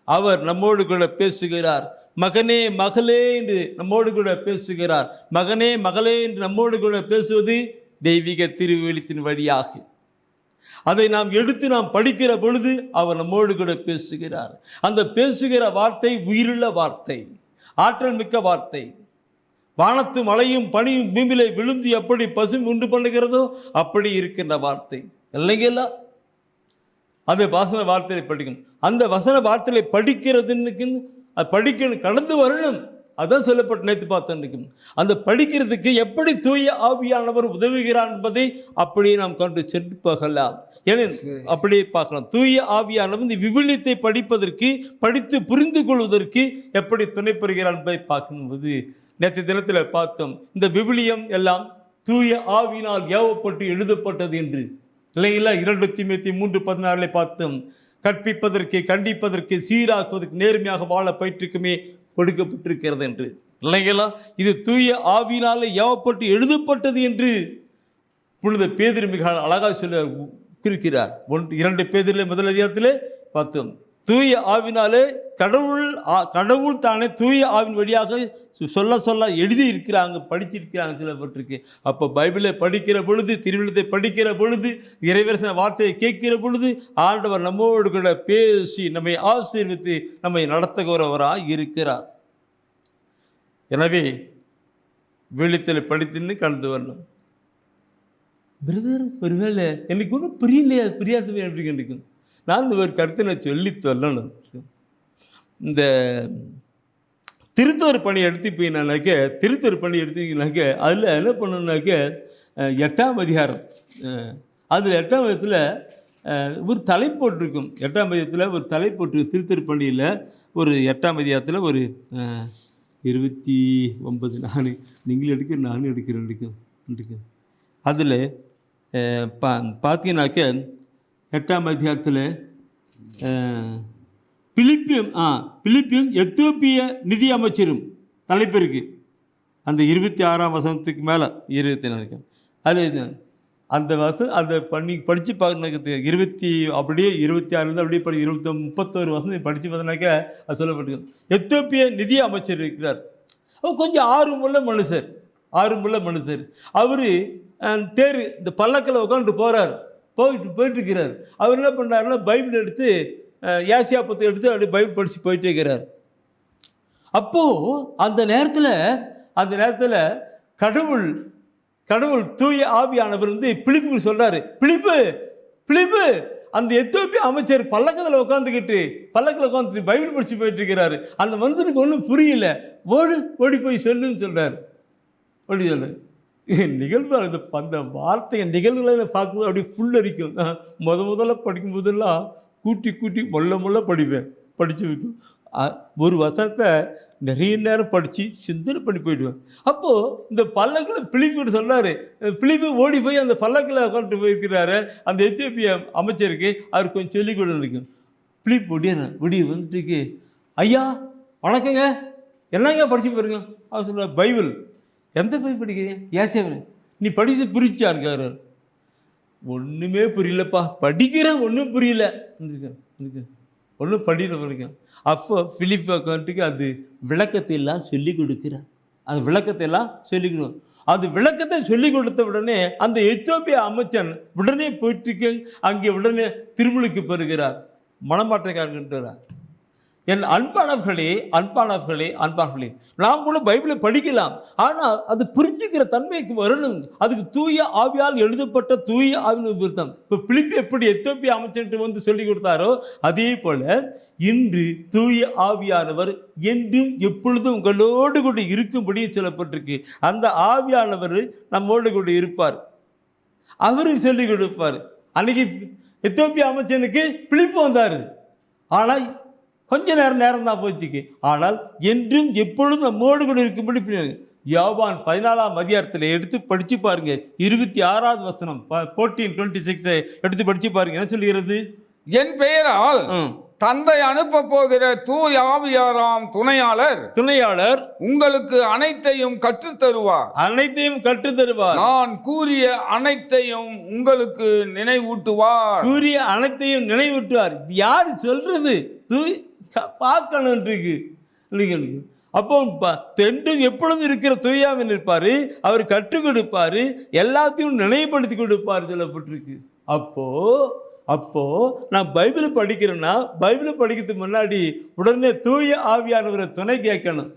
S2: அவர் நம்மோடு கூட பேசுகிறார். மகனே மகளே என்று நம்மோடு கூட பேசுகிறார். மகனே மகளே என்று நம்மோடு கூட பேசுவது தெய்வீக திருவெளித்தின் வழியாக. அதை நாம் எடுத்து நாம் படிக்கிற பொழுது அவர் நம்மோடு கூட பேசுகிறார். அந்த பேசுகிற வார்த்தை உயிருள்ள வார்த்தை, ஆற்றல் மிக்க வார்த்தை. வானத்து மழையும் பனியும் பூமியிலே விழுந்து எப்படி பசுமை உண்டு பண்ணுகிறதோ அப்படி இருக்கின்ற வார்த்தை இல்லைங்களா? அந்த வசன வார்த்தையை படிக்கணும். அந்த வசன வார்த்தையை படிக்கிறதுக்கு படிக்கணும், கடந்து வரணும். அதான் சொல்லப்பட்டு நேற்று பார்த்தோம். அந்த படிக்கிறதுக்கு எப்படி தூய ஆவியானவர் உதவுகிறார் என்பதை அப்படியே நாம் கண்டு சென்று போகலாம். ஏன்னா அப்படியே பார்க்கலாம். தூய ஆவியானவர் இந்த விவிலியத்தை படித்து புரிந்து கொள்வதற்கு எப்படி துணை பெறுகிறார் என்பதை பார்க்கும்போது நேற்று தினத்தில் பார்த்தோம். இந்த விவிலியம் எல்லாம் தூய ஆவியினால் ஏவப்பட்டு எழுதப்பட்டது என்று இல்லைங்களா? 2 தீமோத்தேயு 3:16 பார்த்தோம். கற்பிப்பதற்கு, கண்டிப்பதற்கு, சீராக்குவதற்கு, நேர்மையாக வாழ பயிற்றுக்குமே கொடுக்கப்பட்டிருக்கிறது என்று இல்லைங்களா? இது தூய ஆவியினாலே ஏவப்பட்டு எழுதப்பட்டது என்று புனித பேதுரு மிக அழகாக சொல்ல குறிக்கிறார். 2 பேதுருவிலே முதல் அதிகாரத்திலே பார்த்தோம். தூய ஆவினாலே கடவுள் தானே தூய ஆவின் வழியாக சொல்ல எழுதி இருக்கிறாங்க, படிச்சிருக்கிறாங்க சொல்லப்பட்டிருக்கு. அப்போ பைபிளை படிக்கிற பொழுது, திருவிழத்தை படிக்கிற பொழுது, இறைவரசன வார்த்தையை கேட்கிற பொழுது ஆண்டவர் நம்மோடு கூட பேசி நம்மை ஆசீர்வித்து நம்மை நடத்துகிறவராக இருக்கிறார். எனவே வெளித்தில் படித்துன்னு கலந்து வரணும். பிரதர் ஒருவேளை எனக்கு ஒன்றும் புரியாதவே எப்படி கண்டிக்கும். நான் ஒரு கருத்தை நான் சொல்லணும். இந்த திருத்தொரு பணி எடுத்துப்பீங்கன்னாக்க, அதில் என்ன பண்ணணுன்னாக்க 8ஆம் அதிகாரம், அதில் 8ஆம் அதிகாரத்தில் ஒரு தலைப்போட்டிருக்கும். 8ஆம் அதிகாரத்தில் ஒரு தலைப்போட்டிருக்கும். திருத்தொரு பணியில் ஒரு 8ஆம் அதிகாரத்தில் ஒரு 29, நீங்களும் எடுக்க நானும் எடுக்கிறேன். அதில் பார்த்தீங்கன்னாக்க 8ஆம் அதிகாரத்தில் பிலிப்பியும் எத்தியோப்பிய நிதி அமைச்சரும் தலைப்பு இருக்குது. அந்த 26ஆம் வசனத்துக்கு மேலே 24 அது அந்த வசனம் அதை படித்து பார்க்கணும். 26 அப்படியே 31 வசனம் படித்து பார்த்தனாக்கா அது சொல்லப்பட்டிருக்கு. எத்தியோப்பிய நிதி அமைச்சர் இருக்கிறார். அவர் கொஞ்சம் ஆர்வமுள்ள மனுஷர். அவர் இந்த பல்லக்கில் உட்காந்துட்டு போயிட்டு இருக்கிறார். அவர் என்ன பண்ணுறாருன்னா பைபிள் எடுத்து ஏசியா புத்தகம் எடுத்து அப்படியே பைபிள் படித்து போயிட்டே இருக்கிறார். அப்போது அந்த நேரத்தில் கடவுள் தூய ஆவியானவர் பிலிப்புக்கு சொல்கிறாரு, பிலிப்பு அந்த எத்தியோப்பிய அமைச்சர் பல்லக்கில் உட்காந்துட்டு பைபிள் படித்து போயிட்டு இருக்கிறாரு. அந்த மனுஷனுக்கு ஒன்றும் புரியல. ஓடி போய் சொல்லுன்னு சொல்கிறார். ஓடி சொல்ல நிகழ்வு அந்த வார்த்தையை நிகழ்வுகளை பார்க்கும்போது அப்படியே ஃபுல்லரிக்கும். முதல்ல படிக்கும் போதெல்லாம் கூட்டி மொல்ல படிப்பேன். படித்து வைக்கும். ஒரு வசனத்தை நிறைய நேரம் படித்து சிந்தனை பண்ணி போயிடுவேன். அப்போது இந்த பல்லக்கில் பிலிப்பு சொல்கிறாரு, பிலிப்பு ஓடி போய் அந்த பல்லக்கில் உட்காந்துட்டு போயிருக்கிறாரு அந்த எத்தியோப்பிய அமைச்சருக்கு. அவர் கொஞ்சம் சொல்லிக் கொடுக்க பிலிப்பு விடிய வந்துட்டு, ஐயா வணக்கங்க, என்னங்க படித்து போயிருங்க? அவர் சொல்கிறார், பைபிள். எந்த பைபிள் படிக்கிறீங்க? ஏசியாவில். நீ படித்து புரிச்சாருக்காரு. ஒன்றுமே புரியலப்பா, படிக்கிறேன், ஒன்றும் புரியல, ஒன்றும் படிக்க. அப்போ பிலிப்பு அக்கௌண்ட்டுக்கு அது விளக்கத்தை எல்லாம் சொல்லி கொடுக்கிறார். அந்த விளக்கத்தை சொல்லி கொடுத்த உடனே அந்த எத்தியோப்பிய அமைச்சன் உடனே போயிட்டு அங்கே உடனே திருமுழுக்கு பெறுகிறார், மனமாற்றக்காரர். என் அன்பானவர்களே, நாம் கூட பைபிளை படிக்கலாம். ஆனால் அது புரிஞ்சுக்கிற தன்மைக்கு வரணும். அதுக்கு தூய ஆவியால் எழுதப்பட்ட தூய ஆவியின் விருத்தம். இப்போ பிலிப்பு எப்படி எத்தியோப்பிய அமைச்சர்கிட்ட சொல்லி கொடுத்தாரோ அதே போல இன்று தூய ஆவியானவர் என்றும் எப்பொழுதும் உங்களோடு கூட இருக்கும்படி சொல்லப்பட்டிருக்கு. அந்த ஆவியானவர் நம்மோடு கூட இருப்பார், அவருக்கு சொல்லிக் கொடுப்பார். அன்னைக்கு எத்தியோப்பிய அமைச்சனுக்கு பிலிப்பு வந்தார். ஆனால் கொஞ்ச நேரம் தான் போச்சுக்கு. ஆனால் என்றும் எப்பொழுதும் நம்மோடு கூட இருக்கும்படி யோவான் 14ஆம் அதிகாரத்தில் எடுத்து படித்து பாருங்க. 26வது வசனம் 14:26 எடுத்து படித்து பாருங்க. என்ன சொல்லுகிறது?
S3: என் பெயரால் தந்தை அனுப்ப போகிற தூய ஆவியாராம் துணையாளர் உங்களுக்கு அனைத்தையும் கற்றுத்தருவார். நான் கூறிய அனைத்தையும் உங்களுக்கு நினைவூட்டுவார்.
S2: யாரு சொல்றது? பார்க்கணும். அப்போ தென்றும் எப்பொழுதும் இருக்கிற தூயாவின் இருப்பாரு, அவர் கற்றுக் கொடுப்பாரு, எல்லாத்தையும் நினைவுபடுத்தி கொடுப்பாரு சொல்லப்பட்டிருக்கு. அப்போ நான் பைபிளை படிக்கிறேன்னா பைபிளை படிக்கிறதுக்கு முன்னாடி உடனே தூய ஆவியானவரை துணை கேட்கணும்.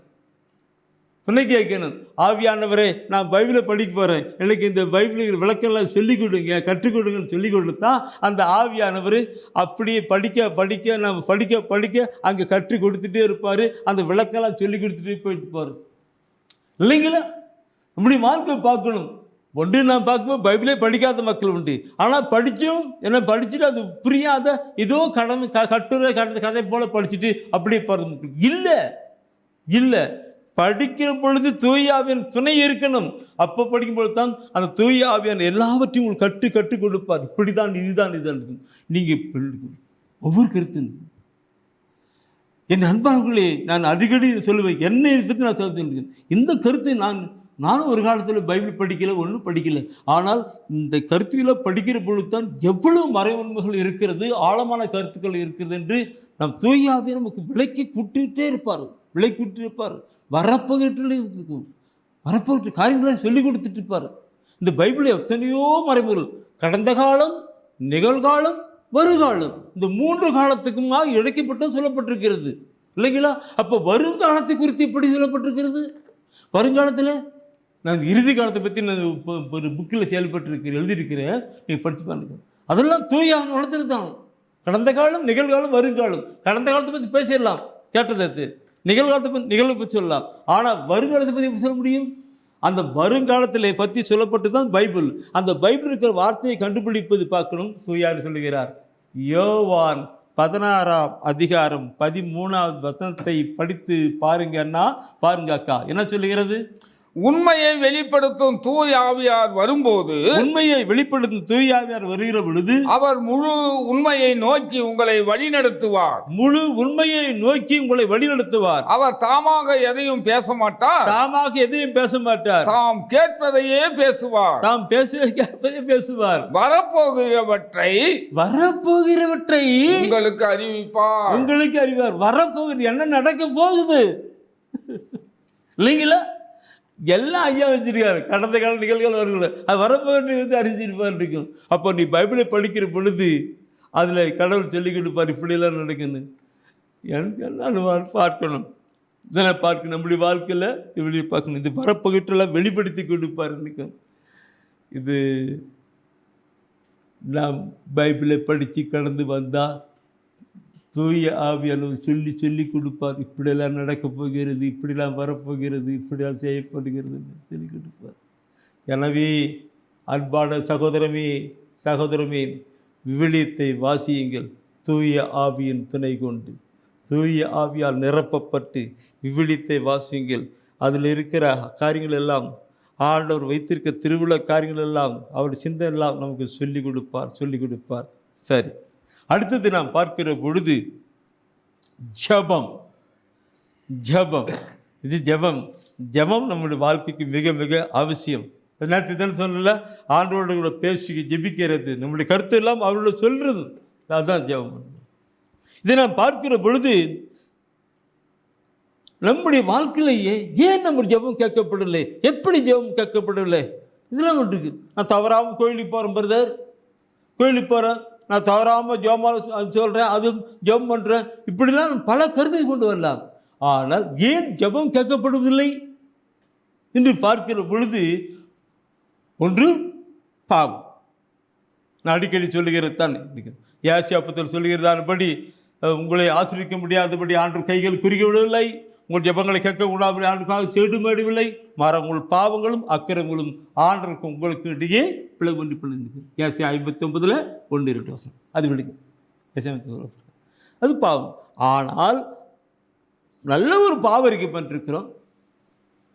S2: ஆவியானவரே, நான் பைபிளை படிக்க போகிறேன், எனக்கு இந்த பைபிள் விளக்கெல்லாம் சொல்லிக் கொடுங்க, கற்றுக் கொடுங்கன்னு சொல்லிக் கொடுத்தா அந்த ஆவியானவர் அப்படியே படிக்க அங்கே கற்றுக் கொடுத்துட்டே இருப்பார். அந்த விளக்கெல்லாம் சொல்லி கொடுத்துட்டே போயிட்டு இல்லைங்களா? இப்படி வாழ்க்கை பார்க்கணும். ஒன்று நான் பார்க்கும்போது பைபிளே படிக்காத மக்கள் உண்டு. ஆனால் படிச்சுட்டு அது புரியாத ஏதோ கட்டுரை கதை போல படிச்சுட்டு அப்படியே போகிறது மக்கள் இல்லை. படிக்கிற பொழுது தூய ஆவியான் துணை இருக்கணும். அப்போ படிக்கும் பொழுது தான் அந்த தூய ஆவியான் எல்லாவற்றையும் உங்களுக்கு கற்றுக் கொடுப்பார். இப்படிதான் இதுதான் நீங்கள் ஒவ்வொரு கருத்து. என் அன்பானவர்களே, நான் அடிக்கடி சொல்லுவேன், என்னை பற்றி நான் சொல்லிருக்கேன். இந்த கருத்தை நானும் ஒரு காலத்தில் பைபிள் படிக்கல, ஒன்றும் படிக்கல. ஆனால் இந்த கருத்துக்களை படிக்கிற பொழுது தான் எவ்வளவு மறைமுன்மைகள் இருக்கிறது, ஆழமான கருத்துக்கள் இருக்கிறது என்று நம் தூய ஆவியார் நமக்கு விளக்கி கூட்டிகிட்டே இருப்பார். வரப்போகிற காரியங்களை சொல்லி கொடுத்துட்டு இருப்பார். இந்த பைபிளில் எத்தனையோ மறைமுறைகள், கடந்த காலம், நிகழ்காலம், வருகாலம், இந்த 3 காலத்துக்குமா இழைக்கப்பட்டு சொல்லப்பட்டிருக்கிறது இல்லைங்களா? அப்போ வருங்காலத்தை குறித்து எப்படி சொல்லப்பட்டிருக்கிறது? வருங்காலத்தில் நான் இறுதி காலத்தை பற்றி நான் ஒரு புக்கில் எழுதியிருக்கிறேன், நீங்கள் படித்து பாருங்க. அதெல்லாம் தூய வளர்த்துருந்தாங்க. கடந்த காலம், நிகழ்காலம், வருங்காலம். கடந்த காலத்தை பற்றி பேசிடலாம், கேட்டது. நிகழ்காலத்தை பற்றி நிகழ்வை பற்றி சொல்லலாம். ஆனால் வருங்காலத்தை பற்றி எப்படி சொல்ல முடியும்? அந்த வருங்காலத்தில் பற்றி சொல்லப்பட்டு தான் பைபிள். அந்த பைபிள் இருக்கிற வார்த்தையை கண்டுபிடிப்பது பார்க்கணும். தூயார் சொல்லுகிறார். யோவான் 16ஆம் அதிகாரம் 13வது வசனத்தை படித்து பாருங்க அக்கா. என்ன சொல்லுகிறது?
S3: உண்மையை வெளிப்படுத்தும் தூய ஆவியார் வரும்போது
S2: உண்மையை வெளிப்படுத்தும் தூய ஆவியார் வருகிற பொழுது
S3: அவர் முழு உண்மையை நோக்கி உங்களை வழிநடத்துவார்.
S2: முழு உண்மையை நோக்கி உங்களை வழிநடத்துவார்.
S3: அவர் தாமாக எதையும் பேச மாட்டார்.
S2: தாமாக எதையும் பேச மாட்டார்.
S3: தாம் கேட்பதையே பேசுவார்.
S2: தாம் கேட்பதை பேசுவார்.
S3: வரப்போகிறவற்றை உங்களுக்கு அறிவிப்பார்.
S2: உங்களுக்கு அறிவார். வரப்போகுது, என்ன நடக்க போகுது இல்லைங்களா? எல்லாம் ஐயா வச்சிருக்காரு. கடந்த கால நிகழ்வுகள் வருகிறது, அது வரப்போகிறது அறிஞ்சிருப்பார் இருக்கும். அப்போ நீ பைபிளை படிக்கிற பொழுது அதில் கடவுள் சொல்லி கொடுப்பார், இப்படியெல்லாம் நடக்கணும். எனக்கு எல்லாம் பார்க்கணும், இதெல்லாம் பார்க்கணும். நம்முடைய வாழ்க்கையில் இப்படி பார்க்கணும். இது வரப்போகிட்டெல்லாம் வெளிப்படுத்தி கொடுப்பார் நினைக்கும். இது நாம் பைபிளை படித்து கடந்து வந்தால் தூய ஆவியானவர் சொல்லி சொல்லி கொடுப்பார். இப்படியெல்லாம் நடக்கப் போகிறது, இப்படிலாம் வரப்போகிறது, இப்படிலாம் செய்யப்படுகிறது சொல்லி கொடுப்பார். எனவே அன்பான சகோதரமே விவிலியத்தை வாசியுங்கள். தூய ஆவியின் துணை கொண்டு, தூய ஆவியால் நிரப்பப்பட்டு விவிலியத்தை வாசியுங்கள். அதில் இருக்கிற காரியங்கள் எல்லாம், ஆண்டவர் வைத்திருக்க திருவிழா காரியங்கள் எல்லாம், அவர் சிந்தனை எல்லாம் நமக்கு சொல்லிக் கொடுப்பார். சரி, அடுத்தது நாம் பார்க்கிற பொழுது ஜெபம். இது ஜெபம் நம்முடைய வாழ்க்கைக்கு மிக மிக அவசியம். நேற்று தான் சொல்லல, ஆண்டவரோட கூட பேசி ஜெபிக்கிறது, நம்முடைய கருத்து எல்லாம் அவரோட சொல்றது, அதுதான் ஜெபம். இதை நாம் பார்க்கிற பொழுது நம்முடைய வாழ்க்கையிலேயே ஏன் நம்ம ஜெபம் கேட்கப்படலை, எப்படி ஜெபம் கேட்கப்படலை, இதெல்லாம் ஒன்று இருக்கு. நான் தவறாமல் கோயிலுக்கு போகிறேன் பிரதர், கோயிலுக்கு போகிறேன், நான் தவறாமல் ஜெபமாக சொல்கிறேன், அதுவும் ஜெபம் பண்ணுறேன், இப்படிலாம் பல கருத்தை கொண்டு வரலாம். ஆனால் ஏன் ஜெபம் கேட்கப்படுவதில்லை என்று பார்க்கிற பொழுது, ஒன்று பாவம். நான் அடிக்கடி சொல்லுகிறது தான், ஏசாயா புத்தகத்தில் சொல்லுகிறதான்படி உங்களை ஆசீர்வதிக்க முடியாதபடி ஆண்டவர் கைகள் குறுகி விடவில்லை, உங்கள் ஜெபங்களை கேட்கக்கூடாது ஆண்டுக்காக சேடுமேடவில்லை, உங்கள் பாவங்களும் அக்கிரங்களும் ஆண்டருக்கு உங்களுக்கு இடையே பிளவு ஒன்று பிளந்து. ஏசாயா 59:1-2 அது விடுங்க. அது பாவம். ஆனால் நல்ல ஒரு பாவம் இருக்கப்பட்டிருக்கிறோம்,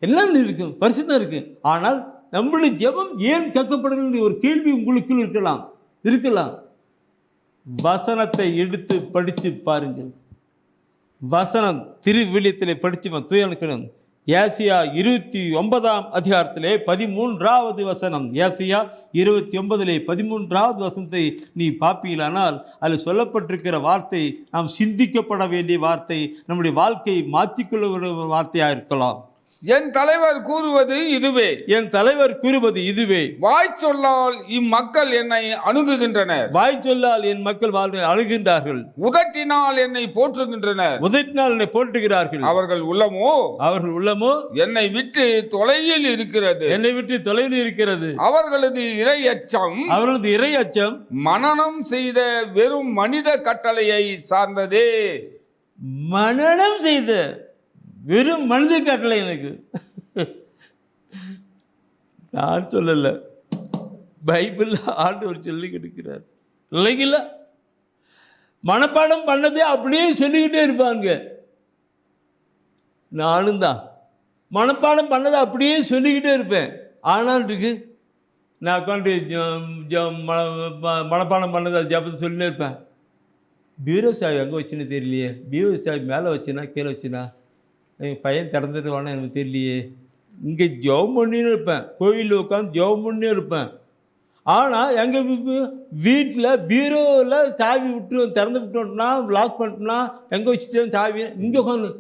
S2: எல்லாம் இருக்கும், பரிசுத்தம் இருக்கு. ஆனால் நம்முடைய ஜெபம் ஏன் கேட்கப்படவில்லை ஒரு கேள்வி உங்களுக்குள் இருக்கலாம். வசனத்தை எடுத்து படித்து பாருங்கள். வசனம் திருவிழியத்திலே படித்து தூயணும். ஏசாயா 29ஆம் அதிகாரத்திலே 13வது வசனம். ஏசாயா 29 13வது வசனத்தை நீ பார்ப்பீங்களானால் அதில் சொல்லப்பட்டிருக்கிற வார்த்தை நாம் சிந்திக்கப்பட வேண்டிய வார்த்தை, நம்முடைய வாழ்க்கையை மாற்றிக்கொள்ள வார்த்தையாக இருக்கலாம்.
S3: என் தலைவர் கூறுவது இதுவே, வாய் சொல்லால் இம்மக்கள் என்னை அணுகுகின்றனர்,
S2: வாய் சொல்லால் என் மக்கள் அணுகின்றார்கள்,
S3: உதட்டினால் என்னை போற்றுகிறார்கள், அவர்கள் உள்ளமோ என்னை விட்டு தொலைவில் இருக்கிறது, அவர்களது இறையச்சம் மனனம் செய்த வெறும் மனித கட்டளையை சார்ந்ததே.
S2: மனனம் செய்த வெறும் மனித கட்டளை. எனக்கு நான் சொல்லல, பைபிள் ஆண்டவர் சொல்லி கொடுக்கிறார் இல்லைங்களா? மனப்பாடம் பண்ணதே அப்படியே சொல்லிக்கிட்டே இருப்பாங்க. நானும் தான் மனப்பாடம் பண்ணதை அப்படியே சொல்லிக்கிட்டே இருப்பேன். ஆனால் இருக்கு நான் உட்காந்து மனப்பாடம் பண்ணதை ஜபத்தை சொல்லினே இருப்பேன். பீரோ சாவி எங்கே வச்சுன்னு தெரியலையே, பீரோ சாவி மேலே வச்சுனா கீழே வச்சுனா, எங்கள் பையன் திறந்துடுவானே எனக்கு தெரியலையே. இங்கே ஜெபம் பண்ணின்னு இருப்பேன், கோயிலில் உட்காந்து ஜெபம் பண்ணி இருப்பேன். ஆனால் எங்கள் வீட்டில் பீரோவில் சாவி விட்டு திறந்து விட்டோம்னா, லாக் பண்ணிட்டோம்னா, எங்கே வச்சுட்டு சாவி இங்கே உட்காந்து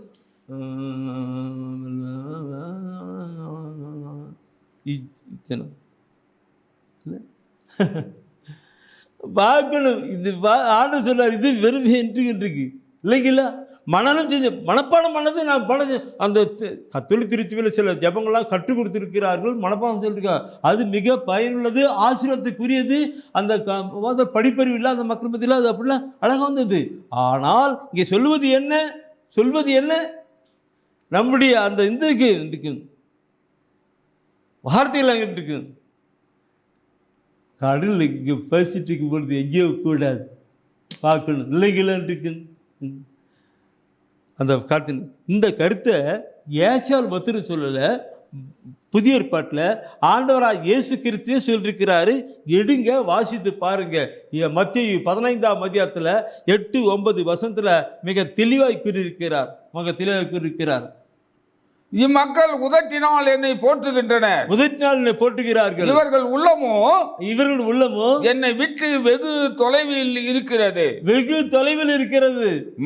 S2: பார்க்கணும். இது ஆண்டு சொன்னார், இது வெறும் என்று இருக்கு இல்லைங்களா? மனநம் செஞ்ச மனப்பாடம் பண்ணது நான் பண்ணது. அந்த கத்தோலிக்க திருச்சபையில் சில ஜபங்கள்லாம் கற்றுக் கொடுத்திருக்கிறார்கள், மனப்பாடம் சொல்லியிருக்காங்க. அது மிக பயனுள்ளது, ஆசீர்வாதத்துக்குரியது. அந்த படிப்பறிவு இல்லை அந்த மக்கள் மத்தியில் அது அப்படிலாம் அழகாக வந்தது. ஆனால் இங்கே சொல்வது என்ன நம்முடைய அந்த இருக்கு வார்த்தைகள் அங்கே இருக்கு. கடல் இங்கே பேசிட்டு இருக்கும் பொழுது எங்கேயோ கூடாது பார்க்கணும் இல்லைங்களான் இருக்கு அந்த கருத்து. இந்த கருத்தை ஏசாயால் மாத்திரம் சொல்லலை, புதிய ஏற்பாட்டில் ஆண்டவராக இயேசு கிறிஸ்துவே சொல்லியிருக்கிறாரு. எடுங்க, வாசித்து பாருங்க. மத்தேயு 15ஆம் அதிகாரத்தில் 8-9 வசனத்தில் மிக தெளிவாய் கூறியிருக்கிறார்.
S3: இம்மக்கள் உதட்டினால் என்னை போற்றுகின்றனர்,
S2: உதட்டினால் என்னை போற்றுகிறார்கள்.
S3: இவர்கள் உள்ளமோ
S2: என்னை
S3: விட்டு வெகு தொலைவில் இருக்கிறது.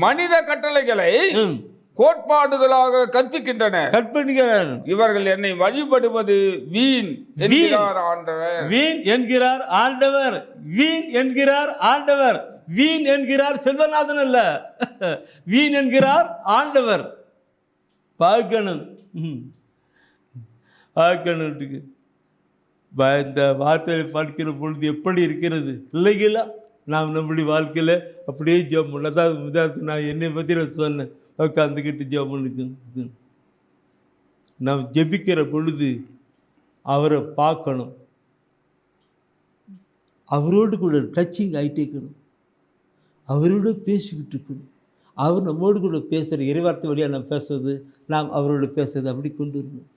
S3: மனித கட்டளைகளை கோட்பாடுகளாக கற்பிக்கின்றனர். இவர்கள் என்னை வழிபடுவது வீண் என்கிறார் ஆண்டவர்.
S2: வீண் என்கிறார் செல்வநாதன் அல்ல, வீண் என்கிறார் ஆண்டவர். பார்க்கணும். இந்த வார்த்தையை படிக்கிற பொழுது எப்படி இருக்கிறது இல்லைங்களா? நாம் நம்முடைய வாழ்க்கையில் அப்படியே ஜெபம் உதாரணத்துக்கு நான் என்னை பற்றி சொன்னேன். உட்காந்துக்கிட்டு ஜெபம் நாம் ஜெபிக்கிற பொழுது அவரை பார்க்கணும், அவரோடு கூட டச்சிங் ஆகிட்டே இருக்கணும், அவரோடு பேசிக்கிட்டு இருக்கணும். அவர் நம்மோடு கூட பேசுகிற இறைவார்த்தை வழியாக நம்ம பேசுவது, நாம் அவரோடு பேசுறது அப்படி கொண்டு வரணும்.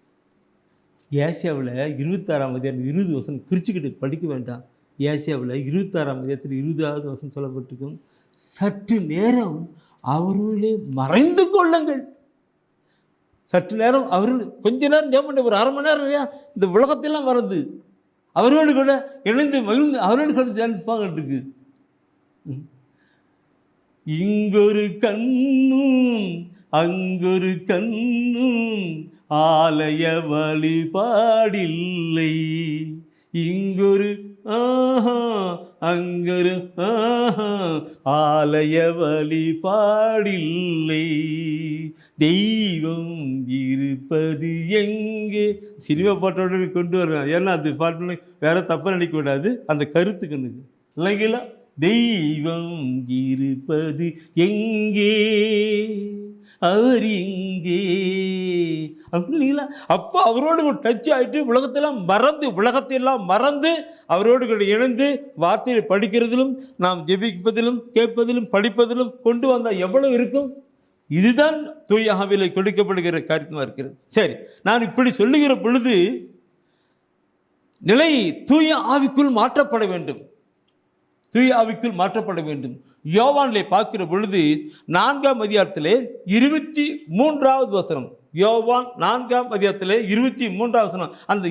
S2: ஏசியாவில் 26ஆம் அதிகாரம் 20 வசனம் பிரிச்சுக்கிட்டு படிக்க வேண்டாம். ஏசியாவில் 26ஆம் அதிகாரத்தில் 20வது வசனம் சொல்லப்பட்டிருக்கும், சற்று நேரம் அவர்களே மறைந்து கொள்ளுங்கள். சற்று நேரம் அவர்கள் கொஞ்ச நேரம் ஜெபம் பண்ண, ஒரு அரை மணி நேரம் இல்லையா, இந்த உலகத்தெல்லாம் மறந்து அவரோடு கூட இணைந்து மகிழ்ந்து அவரோடு கூட சேர்ந்துப்பாங்க. இங்கொரு கண்ணும் அங்கொரு கண்ணும் ஆலய வழிபாடில்லை, இங்கொரு அங்கொரு ஆலய வழிபாடில்லை, தெய்வம் இருப்பது எங்கே. சினிமா பாட்டோட கொண்டு வருவேன், ஏன்னா அந்த பாட்டு வேற தப்பாக நினைக்கக்கூடாது, அந்த கருத்துக்கு இல்லைங்களா? தெய்வம் இருப்பது எங்கே, அவர் எங்கே அப்படிங்களா? அப்போ அவரோடு டச் ஆகிட்டு உலகத்தையெல்லாம் மறந்து அவரோடு கூட இணைந்து வார்த்தையை படிக்கிறதிலும் நாம் ஜெபிப்பதிலும் கேட்பதிலும் படிப்பதிலும் கொண்டு வந்தால் எவ்வளவு இருக்கும்? இதுதான் தூய ஆவியிலே கொடுக்கப்படுகிற காரியமாக இருக்கிறது. சரி, நான் இப்படி சொல்லுகிற பொழுது நிலை தூய ஆவிக்குள் மாற்றப்பட வேண்டும். யோவானிலே பார்க்கிற பொழுது 4ஆம் அதிகாரத்திலே 23வது வசனம், யோவான் 4ஆம் அதிகாரத்திலே 23வது வசனம், அந்த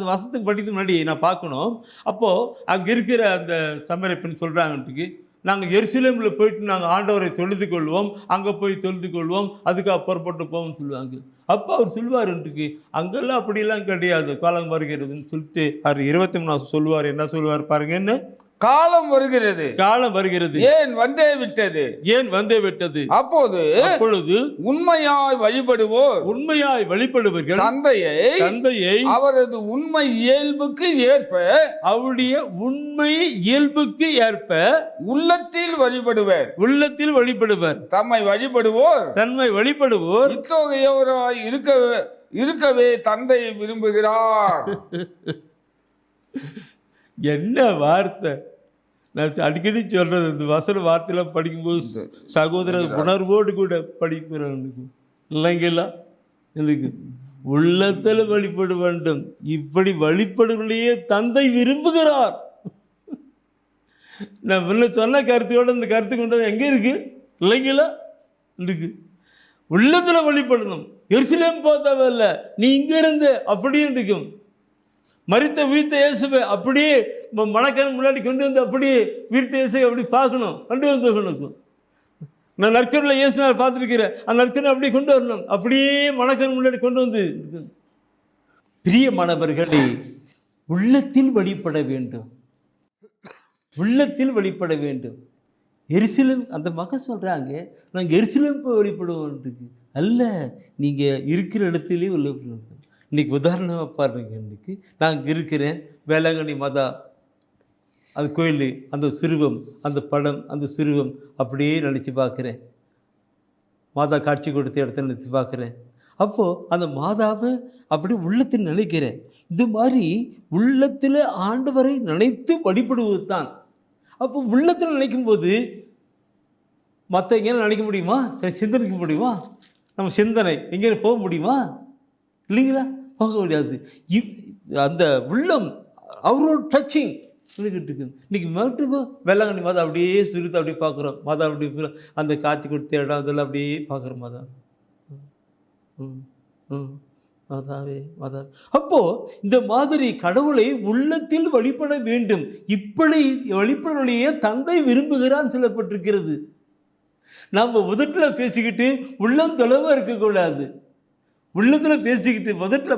S2: வசனத்துக்கு படிக்கிறது முன்னாடி நான் பார்க்கணும். அப்போது அங்கே இருக்கிற அந்த சமரிய பெண் சொல்கிறாங்கன்ட்டுக்கு, நாங்கள் எருசலேமில் போயிட்டு நாங்கள் ஆண்டவரை தொழுது கொள்வோம், அங்கே போய் தொழுது கொள்வோம், அதுக்காக புறப்பட்டு போவோம்னு சொல்லுவாங்க. அப்போ அவர் சொல்லுவாருன்ட்டுக்கு, அங்கெல்லாம் அப்படிலாம் கிடையாது, காலம் வருகிறதுன்னு சொல்லிட்டு அவர் 23 சொல்லுவார். என்ன சொல்லுவார் பாருங்க, என்ன
S3: காலம் வருகிறது, ஏன் வந்தே விட்டது. அப்பொழுது உண்மையாய் வழிபடுவர்கள் தந்தையை அவரது உண்மை இயல்புக்கு ஏற்ப, அவருடைய உண்மை இயல்புக்கு ஏற்ப உள்ளத்தில் வழிபடுவர். தம்மை வழிபடுவோர் இத்தகையோராய் இருக்கவே தந்தை விரும்புகிறார்.
S2: என்ன வார்த்தை! நான் அடிக்கடி சொல்றது, இந்த வசன வார்த்தையெல்லாம் படிக்கும்போது சகோதர உணர்வோடு கூட படிக்கிறேன் இல்லைங்களா? எனக்கு உள்ளத்தில் வழிபட வேண்டும். இப்படி வழிபடுவதையே தந்தை விரும்புகிறார். நான் முன்ன சொன்ன கருத்தையோட இந்த கருத்து கொண்டது எங்கே இருக்கு இல்லைங்களா? இருக்கு. உள்ளத்தில் வழிபடணும். எருசலேம் போதவல்ல, நீ இங்க இருந்து அப்படியே இருக்கும். மரித்த உயிர்த்த இயேசுவை அப்படியே மணக்கன் முன்னாடி கொண்டு வந்து அப்படியே உயிர்த்த இயேசுவை அப்படி பார்க்கணும், கொண்டு வந்து. நான் நற்கரில் இயேசுனார் பார்த்துருக்கிறேன், அந்த நற்கரை அப்படியே கொண்டு வரணும், அப்படியே மணக்கன் முன்னாடி கொண்டு வந்து. பிரியமானவர்களே, உள்ளத்தில் வழிபட வேண்டும். எருசலேம் அந்த மகன் சொல்கிறாங்க, நாங்கள் எருசலேம் போய் வழிபடுவோம் அல்ல, நீங்கள் இருக்கிற இடத்துலேயே வழிபடுவோம். இன்றைக்கி உதாரணமாக பாருங்க, இன்றைக்கி நான் இருக்கிறேன் வேளாங்கண்ணி மாதா அது கோயில், அந்த சுருவம், அந்த படம், அந்த சுருவம் அப்படியே நினச்சி பார்க்குறேன். மாதா காட்சி கொடுத்த இடத்துல நினச்சி பார்க்குறேன். அப்போது அந்த மாதாவை அப்படி உள்ளத்தில் நினைக்கிறேன். இது மாதிரி உள்ளத்தில் ஆண்டவரை நினைத்து வழிபடுவது தான். அப்போ உள்ளத்தில் நினைக்கும்போது மற்ற எங்கேயும் நினைக்க முடியுமா? சிந்தனைக்க முடியுமா? நம்ம சிந்தனை எங்கேயும் போக முடியுமா? இல்லைங்களா? பார்க்க முடியாது. அந்த உள்ளம் அவரோட டச்சிங் இருந்துக்கிட்டு இருக்கு. இன்னைக்கு மேட்டுக்கும் வேளாங்கண்ணி மாதம் அப்படியே சுருத்து அப்படியே பார்க்குறோம். மாதம் அப்படி அந்த காட்சி கொடுத்த இடம் அதெல்லாம் அப்படியே பார்க்குறோம். மாதம் மாதாவே மாதாவே. அப்போ இந்த மாதிரி கடவுளை உள்ளத்தில் வழிபட வேண்டும். இப்படி வழிபடலையே தந்தை விரும்புகிறான்னு சொல்லப்பட்டிருக்கிறது. நம்ம உதட்டில் பேசிக்கிட்டு உள்ளம் தொலைவாக இருக்கக்கூடாது. உள்ளத்தில் பேசிக்கிட்டு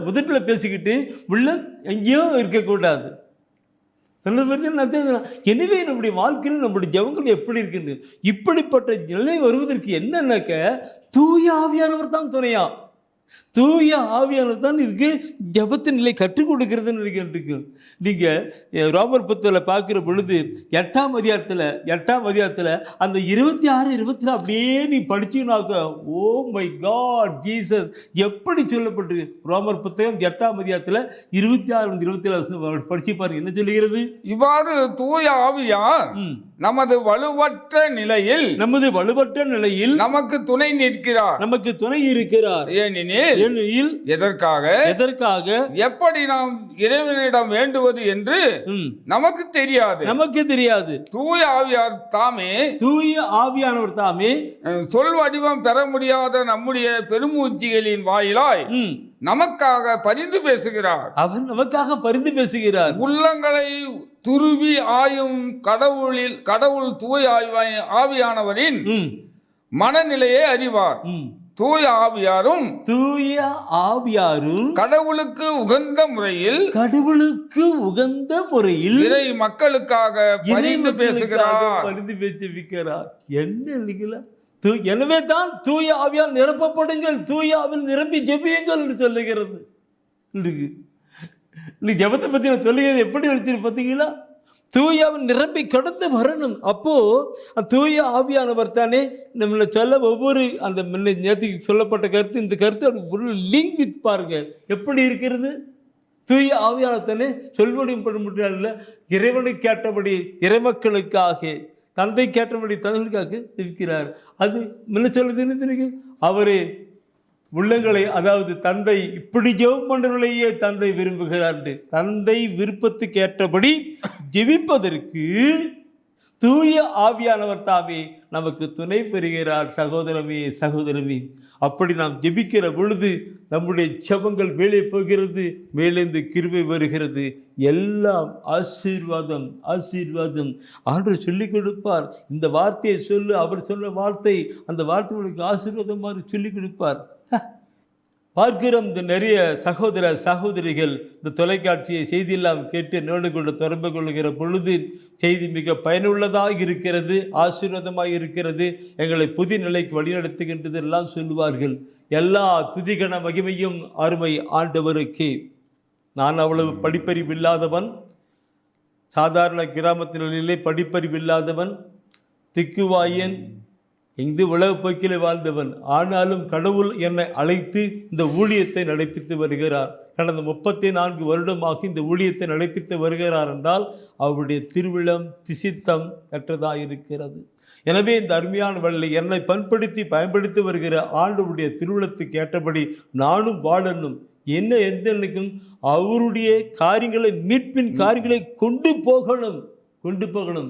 S2: உதட்டில் பேசிக்கிட்டு உள்ளம் எங்கேயோ இருக்கக்கூடாது. சில பேர் எனவே நம்முடைய வாழ்க்கையில் நம்முடைய ஜெபங்கள் எப்படி இருக்குன்னு இப்படிப்பட்ட நிலை வருவதற்கு என்னன்னாக்க தூய ஆவியானவர் தான் துணையா. தூய ஆவியானவர் தான் இருக்கு ஜெபத்தின் நிலை கற்றுக் கொடுக்கிறதுன்னு நினைக்கிட்டு. நீங்கள் ரோமர் புத்தகத்தில் பார்க்குற பொழுது 8ஆம் அதிகாரத்தில் அந்த 26, 24 அப்படியே நீ படிச்சுனாக்க ஓ மை காட் ஜீசஸ் எப்படி சொல்லப்பட்டிருக்கு. ரோமர் புத்தகம் 8ஆம் அதிகாரத்தில் 26, 27 படிச்சு பாருங்க என்ன சொல்லுகிறது.
S3: இவ்வாறு தூய ஆவியார் நமது வலுவற்ற நிலையில் நமக்கு துணை நிற்கிறார், நமக்கு துணை இருக்கிறார். ஏனெனில் எதற்காக எப்படி நாம் இறைவனிடம் வேண்டுவது என்று நமக்கு தெரியாது. தூய ஆவியானவர் தாமே சொல் வடிவம் பெற முடியாத நம்முடைய பெருமூச்சிகளின் வாயிலாய் நமக்காக பரிந்து பேசுகிறார்.
S2: அவர் நமக்காக பரிந்து பேசுகிறார்.
S3: உள்ளங்களை துருவி ஆயும் கடவுள் தூய ஆவியானவரின் மனநிலையை அறிவார். தூய ஆவியாரும் கடவுளுக்கு உகந்த முறையில் இறை மக்களுக்காக பரிந்து பேசுகிறார்.
S2: என்ன இல்லைங்களா? எனவே தான் தூய ஆவியால் நிரப்பப்படுங்கள், தூய ஆவியில் நிரம்பி ஜெபியுங்கள் என்று சொல்லுகிறது. ஜெபத்தை பற்றி நான் சொல்லுகிறது எப்படி நினைச்சு பார்த்தீங்களா? தூயாவின் நிரம்பி கடந்து வரணும். அப்போ தூய ஆவியானவர் தானே நம்மளை சொல்ல ஒவ்வொரு அந்த நேற்றுக்கு சொல்லப்பட்ட கருத்து இந்த கருத்து லிங்க் வித் பாருங்க எப்படி இருக்கிறது. தூய ஆவியானவர் தானே சொல்வடியும் பண்ண முடியாது. இறைவனை கேட்டபடி இறைமக்களுக்காக தந்தை கேட்டபடி தந்தைகளுக்காக இருக்கிறார். அது என்ன சொல்லுது? அவரே உள்ளங்களை, அதாவது தந்தை இப்படி ஜெபம் பண்றவர்களையே தந்தை விரும்புகிறார். தந்தை விருப்பத்துக்கு ஏற்றபடி ஜெபிப்பதற்கு தூய ஆவியானவர் தாமே நமக்கு துணை பெறுகிறார். சகோதரமே அப்படி நாம் ஜெபிக்கிற பொழுது நம்முடைய ஜெபங்கள் மேலே போகிறது, மேலேந்து கிருபை வருகிறது. எல்லாம் ஆசீர்வாதம். ஆண்டவர் சொல்லிக் கொடுப்பார். இந்த வார்த்தையை சொல்லு, அவர் சொன்ன வார்த்தை, அந்த வார்த்தை உங்களுக்கு ஆசீர்வாதமாக சொல்லிக் கொடுப்பார். பார்க்கிறோம் இந்த நிறைய சகோதரிகள் இந்த தொலைக்காட்சியை செய்தியெல்லாம் கேட்டு நேடு கொண்டு தொடர்பு கொள்கிற பொழுது செய்தி மிக பயனுள்ளதாக இருக்கிறது, ஆசீர்வாதமாக இருக்கிறது, எங்களை புதிய நிலைக்கு வழிநடத்துகின்றது எல்லாம் சொல்லுவார்கள். எல்லா துதிகன மகிமையும் அருமை ஆண்டவருக்கே. நான் அவ்வளவு படிப்பறிவில்லாதவன், சாதாரண கிராமத்திலே படிப்பறிவில்லாதவன், திக்குவாயன், இங்கு உலக போக்கிலே வாழ்ந்தவன். ஆனாலும் கடவுள் என்னை அழைத்து இந்த ஊழியத்தை நடப்பித்து வருகிறார். கடந்த 34 வருடமாக இந்த ஊழியத்தை நடப்பித்து வருகிறார் என்றால் அவருடைய திருவிழம் திசித்தம் பெற்றதாக இருக்கிறது. எனவே இந்த அருமையான வழியை என்னை பயன்படுத்தி வருகிற ஆண்டவருடைய திருவிழத்துக்கு ஏற்றபடி நானும் வாழணும். எந்த நினைக்கும் அவருடைய காரியங்களை, மீட்பின் காரியங்களை கொண்டு போகணும்.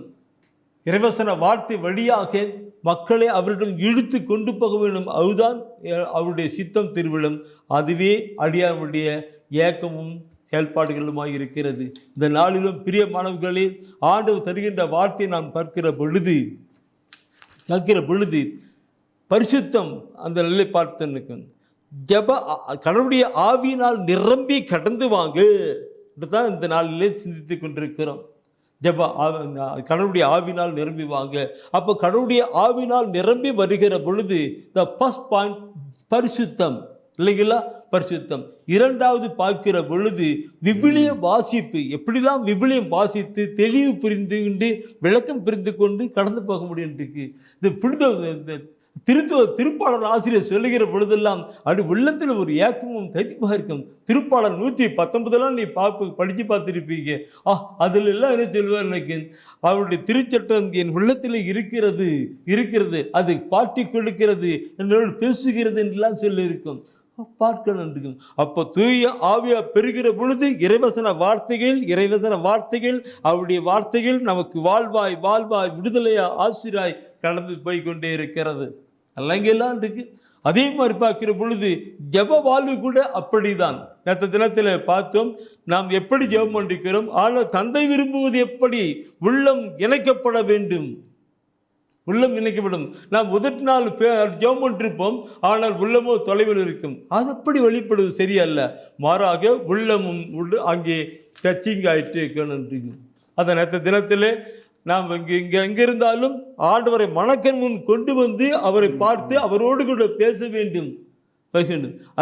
S2: இறைவசன வார்த்தை வழியாக மக்களை அவரிடம் இழுத்து கொண்டு போக வேண்டும். அதுதான் அவருடைய சித்தம் திருவிழம். அதுவே அடியாருடைய ஏக்கமும் செயல்பாடுகளுமாய் இருக்கிறது. இந்த நாளிலும் பிரியமானவர்களே, ஆண்டவர் தருகின்ற வார்த்தையை நாம் பார்க்கிற பொழுது பரிசுத்தம் அந்த நிலை பார்த்து கடவுளுடைய ஆவியினால் நிரம்பி கடந்து வாங்க தான் இந்த நாளிலே சிந்தித்து கொண்டிருக்கிறோம். கடவுளுடைய ஆவினால் நிரம்பி வாங்க. அப்போ கடவுளுடைய ஆவினால் நிரம்பி வருகிற பொழுது த ஃபர்ஸ்ட் பாயிண்ட் பரிசுத்தம் இல்லைங்களா? பரிசுத்தம். இரண்டாவது பார்க்கிற பொழுது விபிலிய வாசிப்பு. எப்படிலாம் விபிலியம் வாசித்து தெளிவு புரிந்து கொண்டு விளக்கம் புரிந்து கொண்டு கடந்து போக முடியும். இந்த திருப்பாளர் ஆசிரியர் சொல்லுகிற பொழுதெல்லாம் அப்படி உள்ளத்தில் ஒரு ஏக்கமும் தைரியமாக இருக்கும். திருப்பாளர் 119 நீ படித்து பார்த்துருப்பீங்க. அதில் எல்லாம் என்ன சொல்லுவார், எனக்கு அவருடைய திருச்சட்டம் என் உள்ளத்தில் இருக்கிறது, அது பாட்டி கொடுக்கிறது, என்னோடு பேசுகிறது என்றெல்லாம் சொல்லியிருக்கும். பார்க்கணும். அப்போ தூய ஆவியா பெறுகிற பொழுது இறைவசன வார்த்தைகள் அவருடைய வார்த்தைகள் நமக்கு வாழ்வாய் விடுதலையா ஆசிராய் கடந்து போய் கொண்டே இருக்கிறது. அல்லங்கெல்லாம் இருக்கு. அதே மாதிரி பார்க்கிற பொழுது ஜெப வாழ்வு கூட அப்படிதான். நேற்று தினத்தில் பார்த்தோம், நாம் எப்படி ஜெபம் பண்ணிக்கிறோம். ஆனால் தந்தை விரும்புவது எப்படி? உள்ளம் இணைக்கப்பட வேண்டும். உள்ளம் இணைக்கப்படும். நாம் முதல் நாள் ஜெபம் பண்ணிருப்போம், ஆனால் உள்ளமோ தொலைவில் இருக்கும். அது அப்படி வெளிப்படுவது சரியல்ல. மாறாக உள்ளமும் அங்கே டச்சிங் ஆகிட்டு இருக்கணும். அதை நேற்று தினத்தில் நாம் எங்கே இருந்தாலும் ஆண்டவரை மனக்கண் முன் கொண்டு வந்து அவரை பார்த்து அவரோடு கூட பேச வேண்டும்.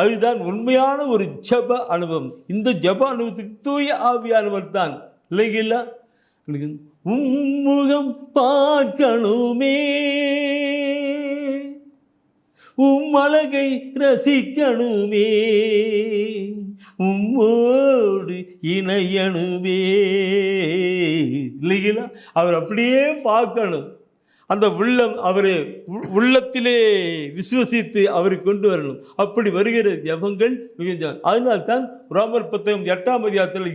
S2: அதுதான் உண்மையான ஒரு ஜெப அனுபவம். இந்த ஜெப அனுபவத்துக்கு தூய ஆவியானவர் தான் இல்லைங்களா? உம்முகம் பார்க்கணுமே, அழகை ரசிக்கணுமே, உம்மோடு இணையணுமே இல்லைங்களா? அவர் அப்படியே பார்க்கணும். அந்த உள்ளம் அவரை உள்ளத்திலே விசுவசித்து அவரை கொண்டு வரணும். அப்படி வருகிற ஜெபங்கள் அதனால்தான் ரோமர் 8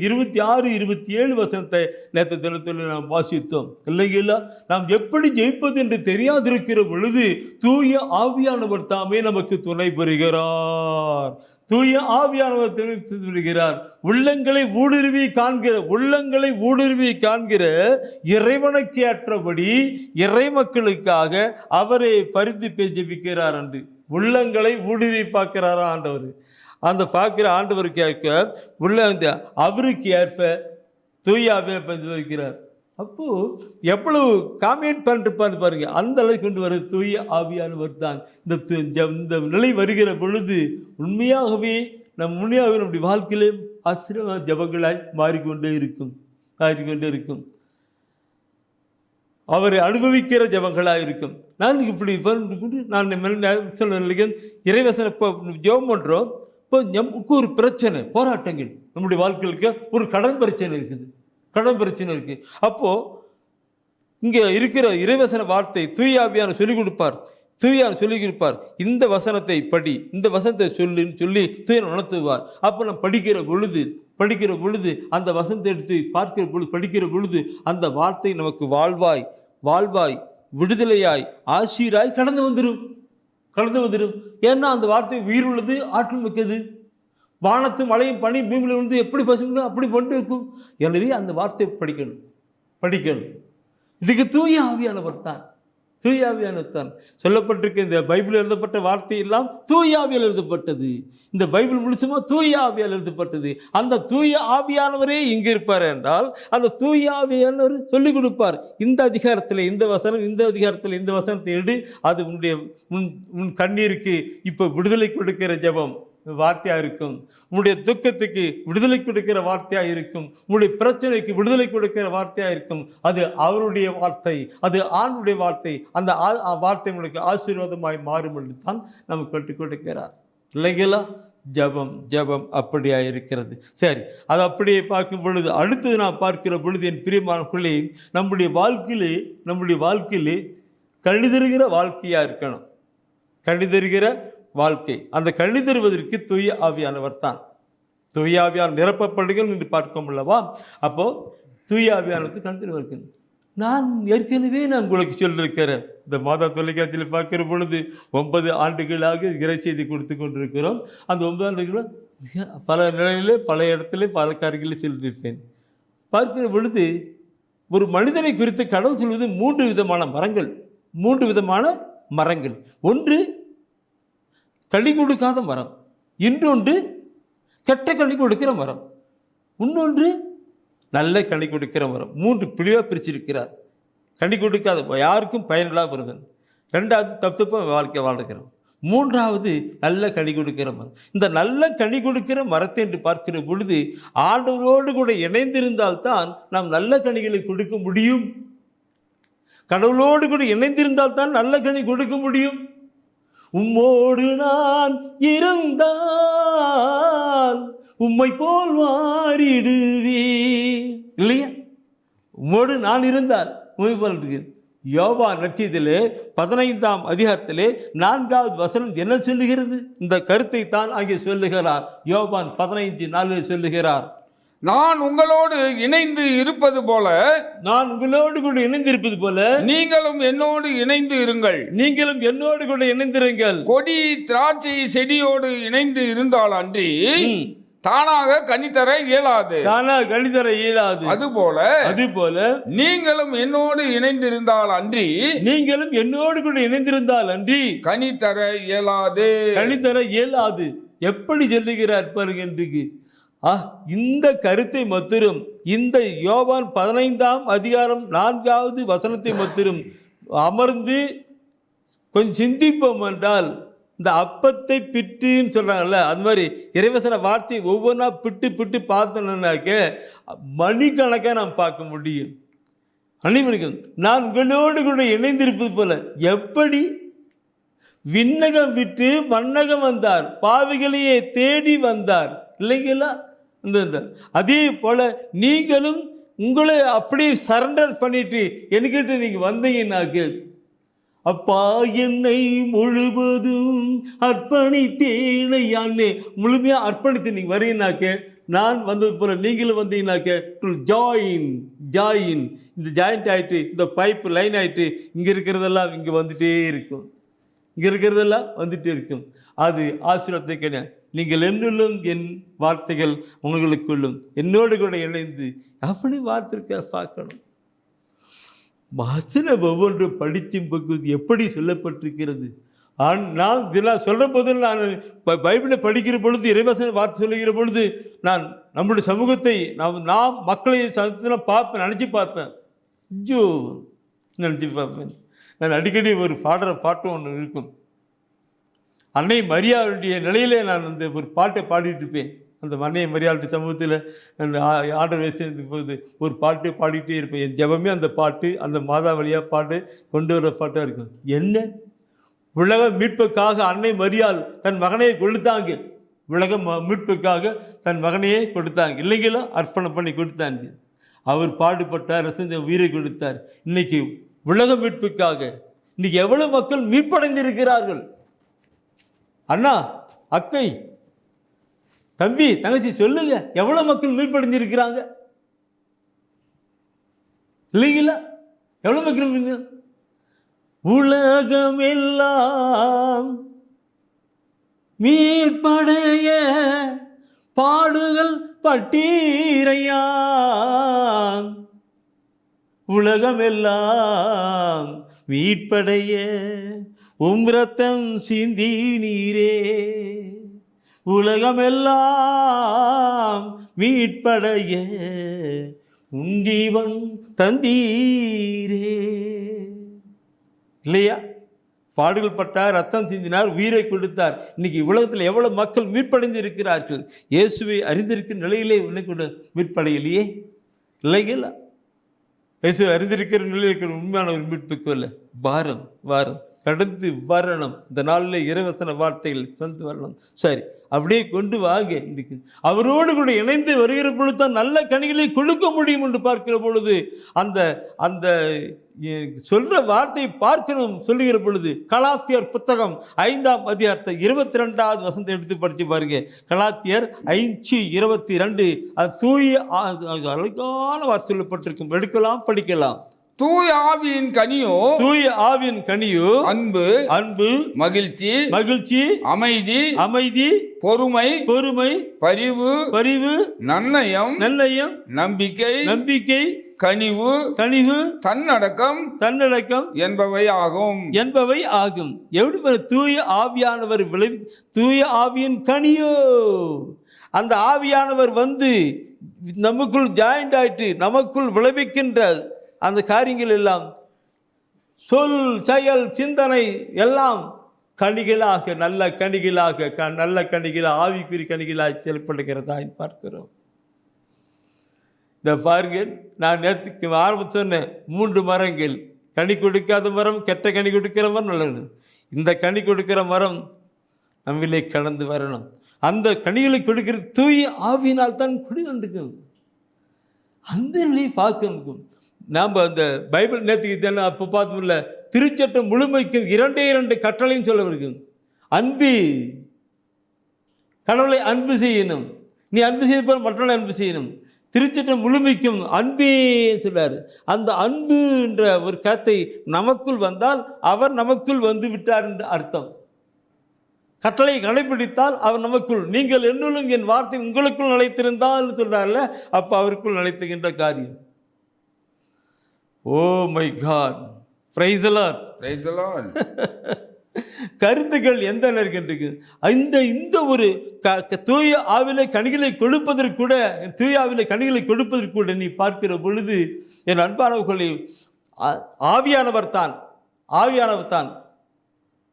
S2: 26, 27 வசனத்தை நேற்று தினத்தில் நாம் வாசித்தோம் இல்லைங்களா? நாம் எப்படி ஜெயிப்பது என்று தெரியாதிருக்கிற பொழுது தூய ஆவியானவர் தாமே நமக்கு துணை பெறுகிறார். தூய ஆவியானவர் துணை பெறுகிறார். உள்ளங்களை ஊடுருவி காண்கிற இறைவனுக்கு ஏற்றபடி இறை மக்களுக்காக அவரை பரிந்து ஜெபிக்கிறார் என்று. உள்ளங்களை ஊடுருவி பார்க்கிறாரா ஆண்டவர்? அந்த பார்க்கிற ஆண்டவருக்கு ஏற்க அவருக்கு ஏற்ப தூய ஆவியானவர் பரிந்து வைக்கிறார். அப்போ எவ்வளவு காமெண்ட் பண்ணிருப்பாரு பாருங்க. அந்த அளவுக்கு கொண்டு வர தூய ஆவியானவர் தான். இந்த நிலை வருகிற பொழுது உண்மையாகவே நம்முடைய வாழ்க்கையிலே ஆசீர்வாத ஜெபங்களாய் மாறிக்கொண்டே இருக்கும். அவரை அனுபவிக்கிற ஜெபங்களாக இருக்கும். நான் இப்படி நான் இறைவசன ஜெபம் பண்ணுறோம். இப்போ நமக்கு ஒரு பிரச்சனை, போராட்டங்கள், நம்முடைய வாழ்க்கைக்கு ஒரு கடன் பிரச்சனை இருக்குது. அப்போது இங்கே இருக்கிற இறைவசன வார்த்தை தூய ஆவியானவர் சொல்லிக் கொடுப்பார். இந்த வசனத்தை படி, இந்த வசனத்தை சொல்லி தூயன் உணர்த்துவார். அப்போ நம்ம படிக்கிற பொழுது அந்த வசனத்தை எடுத்து படிக்கிற பொழுது அந்த வார்த்தை நமக்கு வாழ்வாய் விடுதலையாய் ஆசீராய் கடந்து வந்துடும். ஏன்னா அந்த வார்த்தை உயிர் உள்ளது, ஆற்றல் மிக்கது. வானத்து மழையும் பனி பூமியில் வந்து எப்படி பசும் அப்படி கொண்டு இருக்கும். எனவே அந்த வார்த்தை படிக்கணும். இதுக்கு தூய ஆவியானவர் தான் சொல்லப்பட்டிருக்க. இந்த பைபிள் எழுதப்பட்ட வார்த்தை எல்லாம் தூய ஆவியால் எழுதப்பட்டது. இந்த பைபிள் முழுசுமா தூய ஆவியால் எழுதப்பட்டது. அந்த தூய ஆவியானவரே இங்கு இருப்பார் என்றால் அந்த தூய ஆவியானவர் சொல்லிக் கொடுப்பார். இந்த அதிகாரத்தில் இந்த வசனம், இந்த அதிகாரத்தில் இந்த வசனத்தை எடு, அது உன் கண்ணீருக்கு இப்போ விடுதலை கொடுக்கிற ஜெபம் வார்த்தையாக இருக்கும். உன்னுடைய துக்கத்துக்கு விடுதலை கொடுக்கிற வார்த்தையாக இருக்கும். உன்னுடைய பிரச்சனைக்கு விடுதலை கொடுக்கிற வார்த்தையாக இருக்கும். அது அவருடைய வார்த்தை, அது ஆணுடைய வார்த்தை. அந்த வார்த்தை உங்களுக்கு ஆசீர்வாதமாய் மாறும் என்று தான் நமக்கு கற்றுக் கொடுக்கிறார் இல்லைங்களா? ஜெபம் அப்படியாக இருக்கிறது. சரி, அது அப்படியே பார்க்கும் பொழுது அடுத்தது நான் பார்க்கிற பொழுது என் பிரியமானவர்களே, நம்முடைய வாழ்க்கையிலே கழிதருகிற வாழ்க்கையாக இருக்கணும். கழிதருகிற வாழ்க்கை. அந்த கழி தருவதற்கு தூய ஆவியானவர் தான். தூய ஆவியானவர் நிரப்பப்படுகள் என்று பார்க்கும் அல்லவா? அப்போ தூய ஆவியானவருக்கு கழி தருவதற்கு நான் ஏற்கனவே உங்களுக்கு சொல்லியிருக்கிறேன். இந்த மாதா தொலைக்காட்சியில் பார்க்கிற பொழுது 9 ஆண்டுகளாக இறைச்செய்தி கொடுத்து கொண்டிருக்கிறோம். அந்த 9 ஆண்டுகளும் பல நிலையிலே, பல இடத்துல, பல காரியங்களில் சொல்லியிருப்பேன். பார்க்கிற பொழுது ஒரு மனிதனை குறித்து கடவுள் சொல்வது 3 விதமான மரங்கள். ஒன்று கனி கொடுக்காத மரம், இன்னொன்று கெட்ட கனி கொடுக்கிற மரம், இன்னொன்று நல்ல கனி கொடுக்கிற மரம். 3 பிரிவாக பிரிச்சிருக்கிறார். கனி கொடுக்காத யாருக்கும் பயனில்லாத மரம். 2வது தப்பு வாழ்க்கை வாழ்க்கிறோம். 3வது நல்ல கனி கொடுக்கிற மரம். இந்த நல்ல கனி கொடுக்கிற மரத்தை என்று பார்க்கிற பொழுது ஆண்டவரோடு கூட இணைந்திருந்தால்தான் நாம் நல்ல கனிகளை கொடுக்க முடியும். கடவுளோடு கூட இணைந்திருந்தால்தான் நல்ல கனி கொடுக்க முடியும். உம்மோடு நான் இருந்தால் உம்மை போல் மாறிடுவே இல்லையா? உம்மோடு நான் இருந்தால் உம்மை போல் யோவான் நற்செய்தியிலே 15ஆம் அதிகாரத்திலே 4வது வசனம் என்ன சொல்லுகிறது? இந்த கருத்தை தான் அங்கே சொல்லுகிறார். யோவான் 15:4 சொல்லுகிறார்,
S3: நான் உங்களோடு இணைந்து இருப்பது போல,
S2: நான் உங்களோடு கூட இணைந்திருப்பது போல
S3: நீங்களும் என்னோடு இணைந்து இருங்கள்.
S2: நீங்களும் என்னோடு கூட இணைந்திருங்கள்.
S3: கொடி திராட்சை செடியோடு இணைந்து இருந்தால் அன்றி தானாக கனி தர இயலாது.
S2: தானாக கனி தர இயலாது.
S3: அதுபோல நீங்களும் என்னோடு இணைந்திருந்தால் அன்றி,
S2: நீங்களும் என்னோடு கூட இணைந்திருந்தால் அன்றி
S3: கனி தர இயலாது.
S2: கனி தர இயலாது. எப்படி சொல்லுகிறார் பாருங்க. இன்றைக்கு இந்த கருத்தை மத்திரும், இந்த யோவான் 15ஆம் அதிகாரம் 4வது வசனத்தை மத்திரும் அமர்ந்து கொஞ்சம் சிந்திப்போம் என்றால், இந்த அப்பத்தை பிட்டுன்னு சொல்றாங்கல்ல, அது மாதிரி இறைவசன வார்த்தை ஒவ்வொன்றா பிட்டு பிட்டு பார்த்தோம்னாக்க மணிக்கணக்காக நாம் பார்க்க முடியும். அனைவருக்கும் நான் உங்களோடு கூட இணைந்திருப்பது போல, எப்படி விண்ணகம் விட்டு மண்ணகம் வந்தார், பாவிகளையே தேடி வந்தார் இல்லைங்களா? இந்த அதே போல நீங்களும் உங்களை அப்படியே சரண்டர் பண்ணிட்டு என்கிட்ட நீங்க வந்தீங்கன்னாக்க, அப்பா என்னை முழுவதும் அர்ப்பணித்தேனையான்னு முழுமையா அர்ப்பணித்து நீங்க வரீங்கன்னாக்க, நான் வந்தது போல நீங்களும் வந்தீங்கன்னாக்க ஜாயின் இந்த ஜாயிண்ட் ஆயிட்டு, இந்த பைப் லைன் ஆயிட்டு, இங்க இருக்கிறதெல்லாம் இங்க வந்துட்டே இருக்கும். இங்க இருக்கிறதெல்லாம் வந்துட்டே இருக்கும். அது ஆசீர்வாதத்தை கிடையாது. நீங்கள் என்னுள்ளும் என் வார்த்தைகள் உங்களுக்குள்ளும் என்னோடு கூட இணைந்து அப்படி வார்த்தை பார்க்கணும். வசனம் ஒவ்வொன்று படிச்சும் பகுதி எப்படி சொல்லப்பட்டிருக்கிறது. நான் இதெல்லாம் சொல்கிற போது, நான் பைபிளை படிக்கிற பொழுது, இறைவசன வார்த்தை சொல்லுகிற பொழுது, நான் நம்முடைய சமூகத்தை நாம் மக்களை சமூகத்தில் பார்ப்பேன், நினச்சி பார்ப்பேன். நினச்சி பார்ப்பேன். நான் அடிக்கடி ஒரு பாட்டு ஒன்று இருக்கும். அன்னை மரியாளுடைய நிலையிலே நான் அந்த ஒரு பாட்டை பாடிட்டு இருப்பேன். அந்த அன்னை மரியாளுடைய சமூகத்தில் ஆர்டர் வச்சு போது ஒரு பாட்டு பாடிக்கிட்டே இருப்பேன். என் ஜெபமே அந்த பாட்டு, அந்த மாதா வழியாக பாட்டு கொண்டு வர பாட்டாக இருக்கும். என்ன உலக மீட்புக்காக அன்னை மரியாள் தன் மகனையை கொடுத்தாங்க. உலக மீட்புக்காக தன் மகனையே கொடுத்தாங்க இல்லைங்களா? அர்ப்பணம் பண்ணி கொடுத்தாங்க. அவர் பாடுபட்டார், ரசந்த உயிரை கொடுத்தார். இன்னைக்கு உலக மீட்புக்காக இன்னைக்கு எவ்வளவு மக்கள் மீட்படைந்திருக்கிறார்கள். அண்ணா, அக்கை, தம்பி, தங்கச்சி சொல்லுங்க, எவ்வளவு மக்கள் மீட்படைஞ்சிருக்கிறாங்க இல்லைங்களா? எவ்வளவு மக்கள் உலகமெல்லாம் மீட்படைய பாடுகள் பட்டீரையா, உலகமெல்லாம் மீட்படைய ரத்தம் சிந்தி நீரே, உலகமெல்லாம் மீட்படைய ஜீவன் தந்தீரே இல்லையா? பாடுகள் பட்டார், ரத்தம் சிந்தினார், உயிரை கொடுத்தார். இன்னைக்கு உலகத்தில் எவ்வளவு மக்கள் மீட்படைந்து இருக்கிறார்கள். இயேசுவை அறிந்திருக்கிற நிலையிலே உன்னை கூட மீட்படையிலையே இல்லைங்களா? இயேசுவை அறிந்திருக்கிற நிலையில் இருக்கிற உண்மையான ஒரு மீட்புக்கு இல்லை. வாரம் கடந்து வரணும். இந்த நாளில் இறைவசன வார்த்தைகள் சொந்து வரணும். சரி, அப்படியே கொண்டு வாங்க. இன்னைக்கு அவரோடு கூட இணைந்து வருகிற பொழுது தான் நல்ல கனிகளை கொடுக்க முடியும் என்று பார்க்கிற பொழுது, அந்த அந்த சொல்ற வார்த்தையை பார்க்கணும். சொல்லுகிற பொழுது கலாத்தியர் புத்தகம் 5ஆம் அதிகாரத்தை 22வது வசனத்தை எடுத்து படிச்சு பாருங்க. கலாத்தியர் 5:22. அது தூய அழகான வார்த்தை சொல்லப்பட்டிருக்கும். எடுக்கலாம், படிக்கலாம்.
S3: தூய ஆவியின் கனியோ அன்பு, மகிழ்ச்சி, அமைதி, பொறுமை, பரிவு, நன்னயம், நம்பிக்கை, கனிவு, தன்னடக்கம் என்பவை ஆகும்.
S2: எப்படி தூய ஆவியானவர் தூய ஆவியின் கனியோ, அந்த ஆவியானவர் வந்து நமக்குள் ஜாயிண்ட் ஆயிட்டு நமக்குள் விளைவிக்கின்ற அந்த காரியங்கள் எல்லாம், சொல், செயல், சிந்தனை எல்லாம் கனிகளாக, நல்ல கனிகளாக ஆவிக்குறி கனிகளாக செயல்படுகிறதா பார்க்கிறோம். இந்த பாருங்க, நான் நேற்றுக்கு ஆரம்பிச்சு சொன்னேன், 3 மரங்கள். கனி கொடுக்காத மரம், கெட்ட கனி கொடுக்கிற மரம், நல்லது. இந்த கனி கொடுக்கிற மரம் நம்மளே கடந்து வரணும். அந்த கனிகளை கொடுக்கிற தூய ஆவியினால் தான் குடி வந்துக்கும். அந்த நிலையை பார்க்கணும். நாம் அந்த பைபிள் நேற்றுக்கு தானே அப்போ பார்த்தோம்ல, திருச்சட்டம் முழுமைக்கும் 2 கட்டளையும் சொல்ல இருக்கு. அன்பு, கடவுளை அன்பு செய்யணும். நீ அன்பு செய்த போல மற்றவர்களை அன்பு செய்யணும். திருச்சட்டம் முழுமைக்கும் அன்பே சொல்றாரு. அந்த அன்பு என்ற ஒரு கருத்தை நமக்குள் வந்தால் அவர் நமக்குள் வந்து விட்டார் என்று அர்த்தம். கட்டளை கடைபிடித்தால் அவர் நமக்குள், நீங்கள் என்னுள்ளும் என் வார்த்தை உங்களுக்குள் நிலைத்திருந்தால் சொல்றாருல, அப்ப அவருக்குள் நிலைத்துகின்ற காரியம். Oh my God, praise the Lord,
S3: praise the Lord.
S2: கருத்துக்கள் எந்த இருக்கின்றது? இந்த ஒரு தூய ஆவிலை கனிகளை கொடுப்பதற்கு கூட, தூய ஆவிலை கனிகளை கொடுப்பதற்கு கூட நீ பார்க்கிற பொழுது என் அன்பானவர்களை, ஆவியானவர் தான்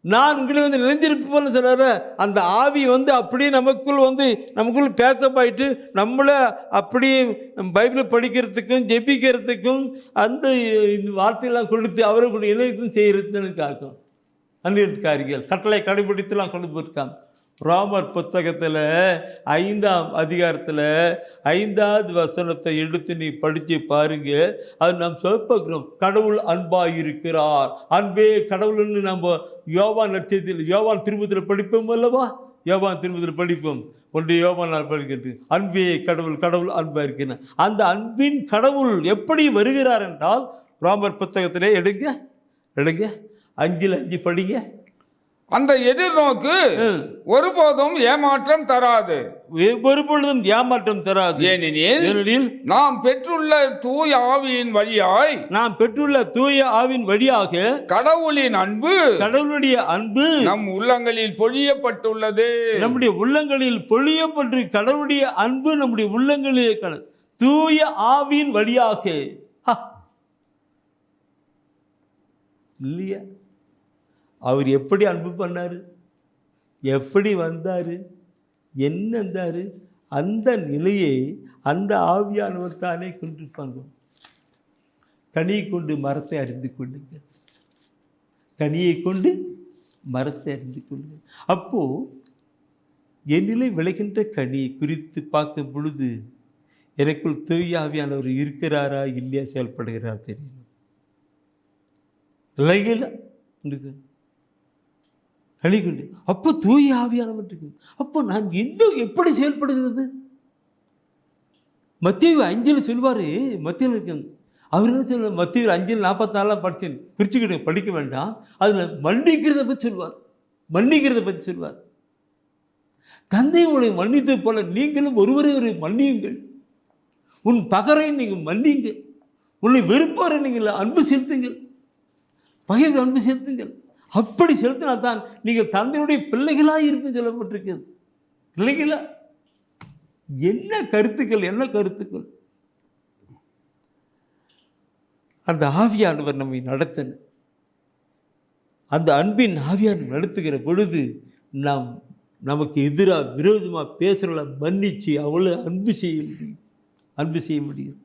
S2: நான் உங்களை நினைஞ்சிருப்பேன்னு சொல்ற அந்த ஆவி அப்படியே நமக்குள் பேக்கப் ஆகிட்டு நம்மளை அப்படியே பைபிளை படிக்கிறதுக்கும் ஜெபிக்கிறதுக்கும் அந்த வார்த்தையெல்லாம் கொடுத்து அவர்களுடைய இணையத்தையும் செய்யறதுன்னு காக்கும். அந்நியர்காரிகள் கட்டளை கடைபிடித்துலாம் கொண்டு போயிருக்காங்க. ரோமர் புத்தகத்தில் 5ஆம் அதிகாரத்தில் 5வது வசனத்தை எடுத்து நீ படித்து பாருங்க. அது நாம் சொல்லுகிறோம், கடவுள் அன்பாயிருக்கிறார். அன்பே கடவுள்னு நம்ம யோவான் நட்சத்திரத்தில், யோவான் திருமத்தில் படிப்போம் அல்லவா? யோவான் திருமத்தில் படிப்போம். 1 யோவான் படிக்கிறது, அன்பே கடவுள், கடவுள் அன்பா இருக்கிறார். அந்த அன்பின் கடவுள் எப்படி வருகிறார் என்றால், ரோமர் புத்தகத்திலே எடுங்க 5:5 படிங்க.
S3: அந்த எதிர்நோக்கு ஒருபோதும் ஏமாற்றம் தராது,
S2: ஒருபொழுதும் ஏமாற்றம் தராது.
S3: ஏனெனில் நாம் பெற்றுள்ள தூய ஆவியின் வழியாய் கடவுளின் அன்பு, கடவுளுடைய அன்பு நம் உள்ளங்களில் பொழியப்பட்டுள்ளது.
S2: நம்முடைய உள்ளங்களில் பொழியப்பட்டு கடவுளுடைய அன்பு நம்முடைய உள்ளங்களிலே தூய ஆவியின் வழியாக இல்லையா? அவர் எப்படி அன்பு பண்ணாரு, எப்படி வந்தாரு, என்ன இருந்தாரு, அந்த நிலையை அந்த ஆவியானவர் தானே கொண்டிருப்பாங்க. கனியை கொண்டு மரத்தை அறிந்து கொள்ளுங்கள், கனியை கொண்டு மரத்தை அறிந்து கொள்ளுங்கள். அப்போ என்னிலே விளைகின்ற கனியை குறித்து பார்க்கும் பொழுது எனக்குள் தூய ஆவியானவர் இருக்கிறாரா இல்லையா, செயல்படுகிறார் தெரியும். விளைகல கனிகொண்டு அப்போ தூய ஆவியானவர் இருக்கு. அப்போ நான் எப்படி செயல்படுகிறது? மத்தேயு 5 சொல்வாரு, மத்தியில் இருக்கு. அவர் என்ன சொல்ல, மத்தேயு 5:44 படிச்சேன், பிரிச்சுக்கிட்டு படிக்க வேண்டாம். அதுல மன்னிக்கிறத பற்றி சொல்வார். தந்தை உங்களை மன்னித்தது போல நீங்களும் ஒருவரை மன்னியுங்கள். உன் பகரை நீங்கள் மன்னிங்க, உன்னை வெறுப்பவரை நீங்கள் அன்பு செலுத்துங்கள், பகைவை அன்பு செலுத்துங்கள். அப்படி செலுத்தினால்தான் நீங்கள் தந்தையுடைய பிள்ளைகளாக இருப்பேன் சொல்லப்பட்டிருக்கிறது. பிள்ளைகளா என்ன கருத்துக்கள் அந்த ஆவியானவர் நம்மை நடத்தணும். அந்த அன்பின் ஆவியானவர் நடத்துகிற பொழுது நமக்கு எதிராக விரோதமாக பேசுகிறவளை மன்னிச்சு அவளை அன்பு செய்ய முடியும்.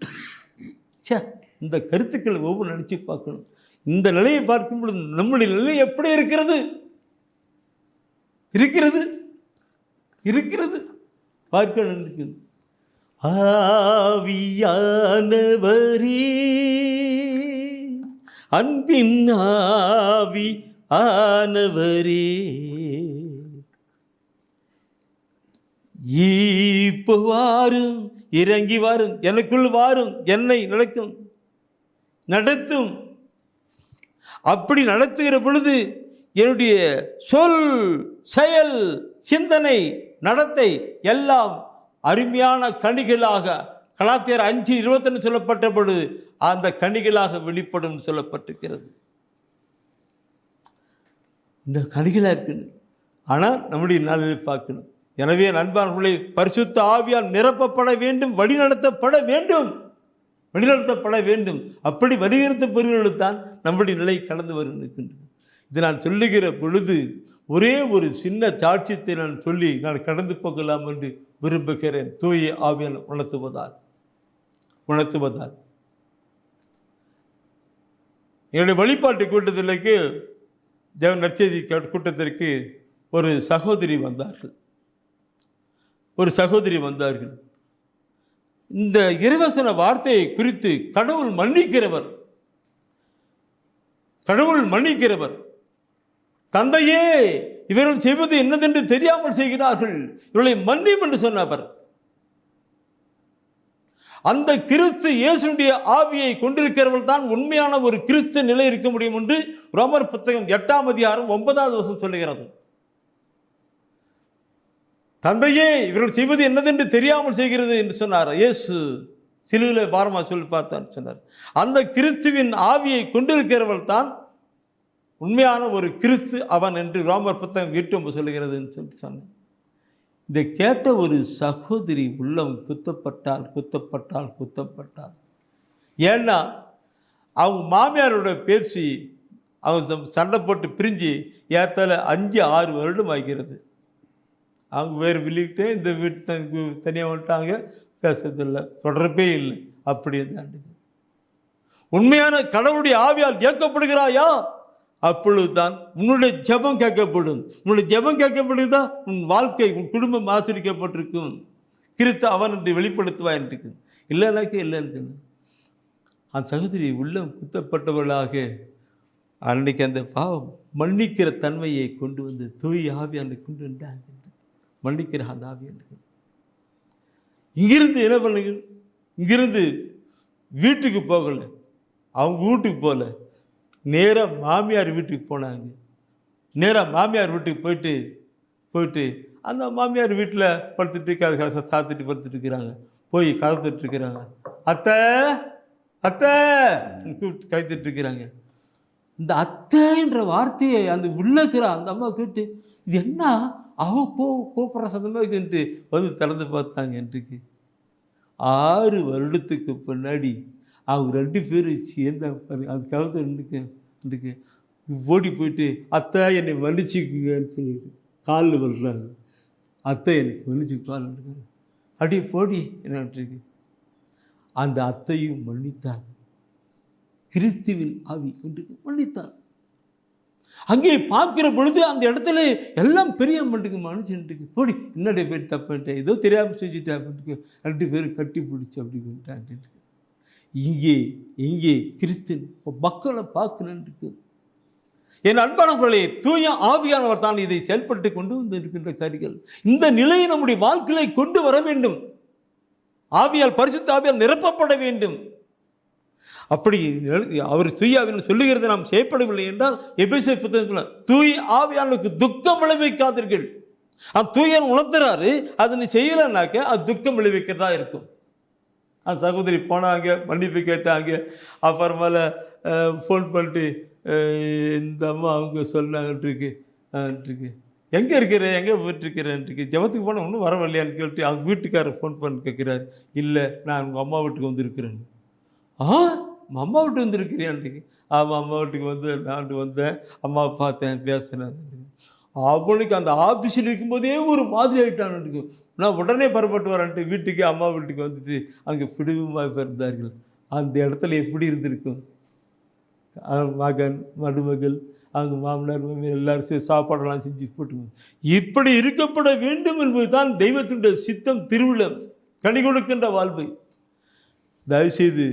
S2: இந்த கருத்துக்களை ஒவ்வொரு நினைச்சு பார்க்கணும். இந்த நிலையை பார்க்கும் பொழுது நம்முடைய நிலை எப்படி இருக்கிறது பார்க்க. ஆவியானவரே, அன்பின் ஆவி ஆனவரே, இப்போ வாரும், இறங்கி வாரும், எனக்குள் வாரும், என்னை நடத்தும். அப்படி நடத்துகிற பொழுது என்னுடைய சொல், செயல், சிந்தனை, நடத்தை எல்லாம் அருமையான கனிகளாக கலாத்தியர் 5:21 சொல்லப்பட்ட பொழுது அந்த கனிகளாக வெளிப்படும் சொல்லப்பட்டிருக்கிறது. இந்த கனிகளாக இருக்கணும். ஆனால் நம்முடைய நாளில் பார்க்கணும். எனவே நண்பர்களே, பரிசுத்த ஆவியால் நிரப்பப்பட வேண்டும், வழிநடத்தப்பட வேண்டும். அப்படி வருகிற பொருள்களுக்கு தான் நம்முடைய நிலை கடந்து வருகின்றது. இதை நான் சொல்லுகிற பொழுது ஒரே ஒரு சின்ன சாட்சியத்தை நான் சொல்லி நான் கடந்து போகலாம் என்று விரும்புகிறேன். தூய ஆவியால் உணர்த்துவதால் என்னுடைய வழிபாட்டு கூட்டத்திற்கு, தேவ நற்செய்தி கூட்டத்திற்கு ஒரு சகோதரி வந்தார்கள். இந்த இறைவசன வார்த்தையை குறித்து கடவுள் மன்னிக்கிறவர். கடவுள் மன்னிக்கிறவர். தந்தையே, இவர்கள் செய்வது என்னதென்று தெரியாமல் செய்கிறார்கள், இவர்களை மன்னியும் என்று சொன்னவர். அந்த கிறிஸ்து இயேசுடைய ஆவியை கொண்டிருக்கிறவர்கள் தான் உண்மையான ஒரு கிறிஸ்து நிலை இருக்க முடியும் என்று ரோமர் புத்தகம் 8ஆம் அதிகாரம் 9வது வசனம் சொல்லுகிறது. தந்தையே, இவர்கள் செய்வது என்னதென்று தெரியாமல் செய்கிறது என்று சொன்னார். இயேசு சிலுவையிலே பாரமா சொல்லி பார்த்தார் சொன்னார். அந்த கிறிஸ்துவின் ஆவியை கொண்டிருக்கிறவர்கள் தான் உண்மையான ஒரு கிறிஸ்து அவன் என்று ரோமர் புத்தகம் 8 சொல்லுகிறது என்று சொல்லி சொன்னார். இதை கேட்ட ஒரு சகோதரி உள்ளம் குத்தப்பட்டால். ஏன்னா அவங்க மாமியாரோட பேசி அவங்க சண்டை போட்டு பிரிஞ்சு ஏத்தால 5-6 வருடம் ஆகிறது. அவங்க வேறு வில்லிக்கிட்டே இந்த வீட்டு தனியாக வந்துட்டாங்க, பேசுறதில்லை, தொடர்பே இல்லை. அப்படியே தாண்டி உண்மையான கடவுளுடைய ஆவியால் இயக்கப்படுகிறாயா, அப்பொழுதுதான் உன்னுடைய ஜெபம் கேட்கப்படும். உன்னுடைய ஜெபம் கேட்கப்படுதான் உன் வாழ்க்கை, உன் குடும்பம் ஆசிரிக்கப்பட்டிருக்கும். கிறிஸ்து அவன் என்று வெளிப்படுத்துவாய் என்று. இல்லைனாக்கே இல்லைன்னு அந்த சகோதரி உள்ளம் குத்தப்பட்டவர்களாக அன்னைக்கு அந்த பாவம் மன்னிக்கிற தன்மையை கொண்டு வந்து தூய் ஆவியானை கொண்டு வந்தாங்க. மன்னிக்கிற அந்த ஆவியானுக்கு இங்கிருந்து என்ன பண்ணுங்க, இங்கிருந்து வீட்டுக்கு போகலை, அவங்க வீட்டுக்கு போகல, நேராக மாமியார் வீட்டுக்கு போனாங்க. நேராக மாமியார் வீட்டுக்கு போயிட்டு அந்த மாமியார் வீட்டில் படுத்துட்டு சாத்திட்டு படுத்துட்டு இருக்கிறாங்க. போய் கதைத்துட்டு இருக்கிறாங்க. அத்தை அத்தை கூப்பிட்டு கைத்துட்டு இருக்கிறாங்க. இந்த அத்தைன்ற வார்த்தையை அந்த உள்ளக்கிற அந்த அம்மா கேட்டு இது என்ன அவ கூப்பிட்ற சந்தமாக வந்து திறந்து பார்த்தாங்க. இன்றைக்கு 6 வருடத்துக்கு பின்னாடி அவங்க 2 பேரும் சேர்ந்தாங்க. அது கவுத்து இன்றைக்கு ஓடி போயிட்டு அத்தை என்னை மன்னிச்சுக்குங்கன்னு சொல்லிட்டு காலில் விழுறாங்க. அத்தை எனக்கு மன்னிச்சு கால் இருக்காங்க. அடி போடி என்னன்றிருக்கு. அந்த அத்தையும் மன்னித்தார். கிறிஸ்துவின் ஆவி இன்றைக்கு மன்னித்தார். அங்கே பார்க்கிற பொழுது அந்த இடத்துல எல்லாம் பெரிய மட்டுக்கு மனுஷன்ட்டுக்கு போடி என்னுடைய பேர் தப்புன்ட்டு ஏதோ தெரியாமல் செஞ்சுட்டேன் அப்படின்ட்டு 2 பேரும் கட்டி பிடிச்சி அப்படின்ட்டு. இங்கே கிறிஸ்தன் மக்களை பார்க்கணுன்ட்டு. என் அன்பானவர்களே, தூய ஆவியானவர் தான் இதை செயல்பட்டு கொண்டு வந்து இருக்கின்ற காரியங்கள். இந்த நிலையை நம்முடைய வாழ்க்கையை கொண்டு வர வேண்டும். ஆவியால், பரிசுத்த ஆவியால் நிரப்பப்பட வேண்டும். அப்படி அவர் தூய ஆவியானவர் சொல்லுகிறது நாம் செய்யப்படவில்லை என்றால் எபேசியர் புத்தகத்தில் தூய ஆவியானவருக்கு துக்கம் விளைவிக்காதீர்கள். தூயன் உணர்த்துறாரு, அதை நீ செய்யலைன்னாக்க அது துக்கம் விளைவிக்கிறதா இருக்கும். அந்த சகோதரி போனாங்க, மன்னிப்பு கேட்டாங்க. அப்புறமேல ஃபோன் பண்ணிட்டு இந்த அம்மா அவங்க சொன்னாங்கன்ட்டுருக்கு எங்கே இருக்கிற எங்கே போயிட்டுருக்கிறேன்ட்டுருக்கு. ஜபத்துக்கு போனால் ஒன்றும் வரவில்லையான்னு கேட்டு அவங்க வீட்டுக்காரர் ஃபோன் பண்ணி கேட்குறாரு. இல்லை, நான் உங்கள் அம்மா வீட்டுக்கு வந்திருக்கிறேன். அம்மா வீட்டு வந்திருக்கிறியான்ட்டுக்கு. ஆமாம், அம்மா வீட்டுக்கு வந்து நான் வந்தேன், அம்மாவை பார்த்தேன், பேசினேன். அவனுக்கு அந்த ஆஃபீஸில் இருக்கும்போதே ஒரு மாதிரி ஆகிட்டான்ட்டு. நான் உடனே புறப்பட்டு வரேன்ட்டு வீட்டுக்கு அம்மா வீட்டுக்கு வந்துட்டு அங்கே பிடிவுமாக இருந்தார்கள். அந்த இடத்துல எப்படி இருந்திருக்கும்? மகன், மருமகள், அவங்க மாமனார், மாமியார் எல்லாரும் சாப்பாடெல்லாம் செஞ்சு போட்டுக்கணும். இப்படி இருக்கப்பட வேண்டும் என்பது தான் தெய்வத்தினுடைய சித்தம், திருவிழம், கனி கொடுக்கின்ற வாழ்வு. தயவுசெய்து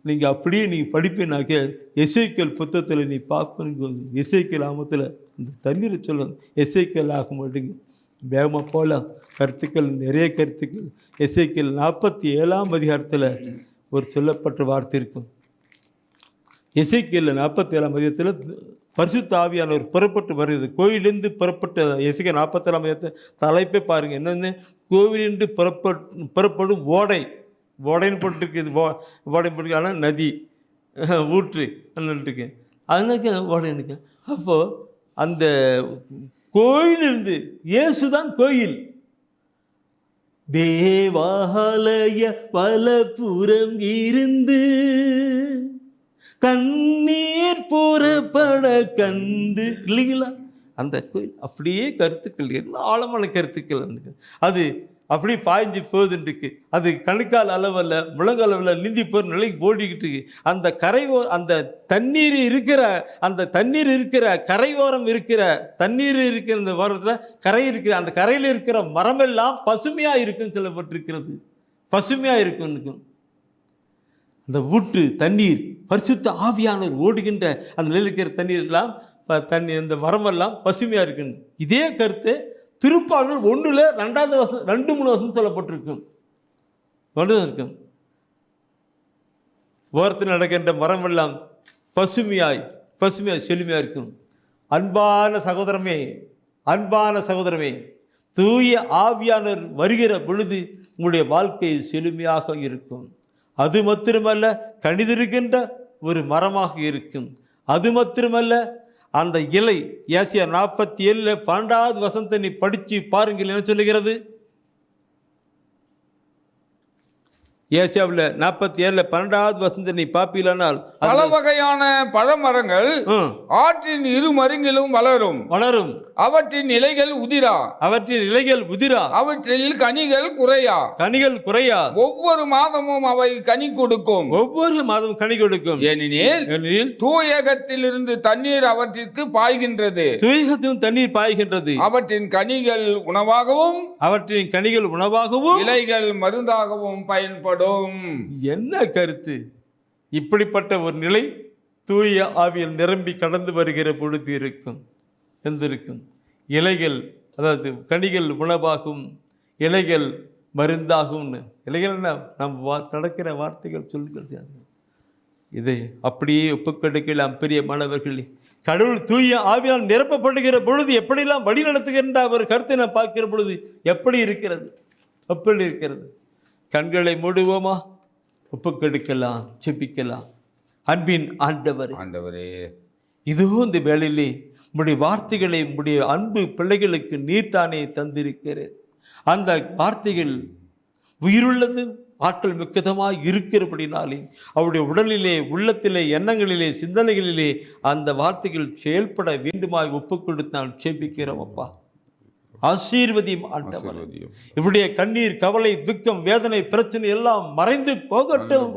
S2: நீங்கள் அப்படியே நீங்கள் படிப்பினாக்க எசேக்கியேல் புத்தகத்தில் நீ பார்ப்பீங்க. எசேக்கியேல் ஆமத்தில் அந்த தண்ணீரை சொல்லணும். எசேக்கியேல் ஆக மாட்டேங்க, வேகமாக போகலாம். கருத்துக்கள், நிறைய கருத்துக்கள். எசேக்கியேல் 47ஆம் அதிகாரத்தில் ஒரு சொல்லப்பட்ட வார்த்தை இருக்கும். எசேக்கியேல் 47ஆம் அதிகாரத்தில் பரிசுத்த ஆவியானவர் புறப்பட்டு வருகிறது. கோயிலிருந்து புறப்பட்ட எசேக்கியேல் 47ஆம் அதிகாரத்தை தலைப்பே பாருங்கள். என்னென்னு, கோவிலிருந்து புறப்படும் ஓடைன்னு போட்டுருக்கு. ஓடை போட்டு, ஆனால் நதி, ஊற்று அன்னுட்டுருக்கு. அதனாக்க ஓடைன்னு. அப்போது அந்த கோயிலிருந்து, இயேசுதான் கோயில். தேவாலய வலப்புறம் இருந்து கண்ணீர் புறப்பட கண்டு இல்லைங்களா? அந்த கோயில் அப்படியே கருத்துக்கள், எல்லாம் ஆழமான கருத்துக்கள். அது அப்படி பாய்ஞ்சு போகுதுன்ட்டுக்கு. அது கணுக்கால் அளவில், முழங்கால் அளவில் நீந்தி போகிற நிலைக்கு ஓடிக்கிட்டு இருக்கு. அந்த அந்த தண்ணீர் இருக்கிற கரையோரம் இருக்கிற தண்ணீர் இருக்கிற அந்த ஓரத்தில் கரை இருக்கிற அந்த கரையில் இருக்கிற மரமெல்லாம் பசுமையாக இருக்குன்னு சொல்லப்பட்டிருக்கிறது. பசுமையாக இருக்கும். அந்த ஊற்று தண்ணீர் பரிசுத்த ஆவியானவர் ஓடுகின்ற அந்த நிலையில் இருக்கிற தண்ணீர் எல்லாம் அந்த மரமெல்லாம் பசுமையாக இருக்குன்னு. இதே கருத்து திருப்பாடல் 1 2-3 வசனம் சொல்லப்பட்டிருக்கும். இருக்கும் ஓரத்தில் நடக்கின்ற மரமெல்லாம் பசுமையாய் செழுமையாக இருக்கும். அன்பான சகோதரமே, தூய ஆவியானவர் வருகிற பொழுது உங்களுடைய வாழ்க்கை செழுமையாக இருக்கும். அது மாத்திரமல்ல, கனிதிருக்கின்ற ஒரு மரமாக இருக்கும். அது மாத்திரமல்ல, அந்த இலை ஏசாயா 47 12வது வசனத்தை நீ படித்து பாருங்கள். என்ன சொல்லுகிறது? ஏசாயாவில் 47 12வது வசனத்தை நீ பாப்பீலானால்
S3: பல வகையான பழமரங்கள் ஆற்றின் இரு மருங்கிலும் வளரும். அவற்றின் இலைகள் உதிரா. அவற்றில் கனிகள் குறையா. ஒவ்வொரு மாதமும் அவை கனி கொடுக்கும். ஏனெனில் தூயகத்திலிருந்து தண்ணீர் அவற்றிற்கு பாய்கின்றது. அவற்றின் கனிகள் உணவாகவும் இலைகள் மருந்தாகவும் பயன்படும்.
S2: என்ன கருத்து? இப்படிப்பட்ட ஒரு நிலை தூய ஆவியில் நிரம்பி கடந்து வருகிற பொழுது இருக்கும். இலைகள், அதாவது கனிகள் உணவாகும், இலைகள் மருந்தாகும். இலைகள் நம்ம நடக்கிற வார்த்தைகள் சொல்லுங்கள். இதை அப்படியே ஒப்புக்கொடுக்கலாம். பெரிய மாணவர்களே, கடவுள் தூய ஆவியால் நிரப்பப்படுகிற பொழுது எப்படியெல்லாம் வழி நடத்துகின்ற ஒரு கருத்தை நான் பார்க்கிற பொழுது எப்படி இருக்கிறது? கண்களை மூடுவோமா? ஒப்புக்கொடுக்கலாம், செபிக்கலாம். அன்பின் ஆண்டவரே, இதுவும் இந்த வேளையிலே உம்முடைய வார்த்தைகளை உம்முடைய அன்பு பிள்ளைகளுக்கு நீர்த்தானே தந்திருக்கிறேன். அந்த வார்த்தைகள் உயிருள்ளது, ஆற்றல் மிக்கதமாய் இருக்கிறபடினாலே அவருடைய உடலிலே, உள்ளத்திலே, எண்ணங்களிலே, சிந்தனைகளிலே அந்த வார்த்தைகள் செயல்பட வேண்டுமாய் ஒப்புக்கொடுத்து நான் செபிக்கிறோம். அப்பா, ஆசீர்வதியும் ஆண்டவர். இவருடைய கண்ணீர், கவலை, துக்கம், வேதனை, பிரச்சனை எல்லாம் மறைந்து போகட்டும்.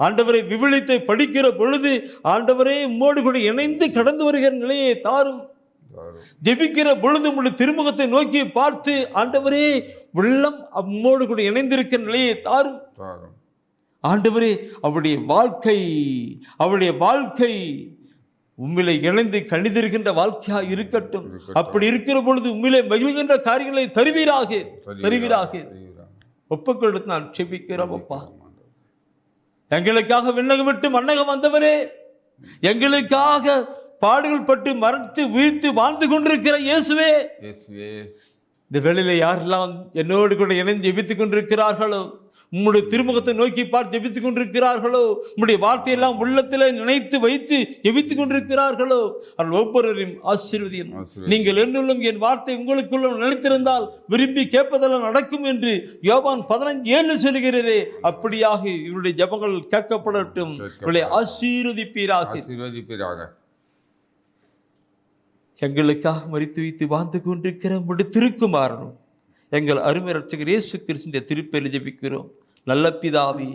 S2: ஆண்டவரை விவிலியத்தை படிக்கிற பொழுது ஆண்டவரே உம்மோடு கூட இணைந்து கடந்து வருகிற நிலையை தாரும். ஜெபிக்கிற பொழுது உங்களுடைய திருமுகத்தை நோக்கி பார்த்து ஆண்டவரே உள்ளம் உம்மோடு கூட இணைந்திருக்கிற நிலையை தாரும். ஆண்டவரே அவருடைய வாழ்க்கை உண்மையிலே இணைந்து கணிதிருக்கின்ற வாழ்க்கையா இருக்கட்டும். அப்படி இருக்கிற பொழுது உண்மையிலே மகிழ்கின்ற காரியங்களை தருவீராக. ஒப்புக்கொடுத்து நான் செபிக்கிறோம். அப்பா, எங்களுக்காக விண்ணகம் விட்டு மன்னகம் வந்தவரே, எங்களுக்காக பாடுகள் பட்டு மரத்து வீழ்த்து வாழ்ந்து கொண்டிருக்கிற இயேசுவே, இந்த வேளையில யாரெல்லாம் என்னோடு கூட இணைந்து ஜெபித்துக் கொண்டிருக்கிறார்களோ, உம்முடைய திருமுகத்தை நோக்கி பார்த்து ஜெபித்துக் கொண்டிருக்கிறார்களோ, உம்முடைய வார்த்தையெல்லாம் உள்ளத்திலே நினைத்து வைத்து ஜெபித்துக் கொண்டிருக்கிறார்களோ, அவர்கள் ஒவ்வொருவரையும் ஆசீர்வதியும். நீங்கள் என்னுள்ளும் என் வார்த்தை உங்களுக்குள்ளும் நினைத்திருந்தால் விரும்பி கேட்பதெல்லாம் நடக்கும் என்று யோவான் 15:7 சொல்கிறீரே, அப்படியாக இவருடைய ஜெபங்கள் கேட்கப்படட்டும். இவர்களை ஆசீர்வதிப்பீராக. எங்களுக்காக மரித்து வைத்து வாழ்ந்து கொண்டிருக்கிற உம்முடைய திருக்குமாரனும் எங்கள் அருமை இரட்சகர் இயேசு கிறிஸ்துவின் திருப்பெயரில் ஜெபிக்கிறோம் நல்ல பிதாவே.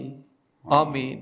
S2: ஆமென்.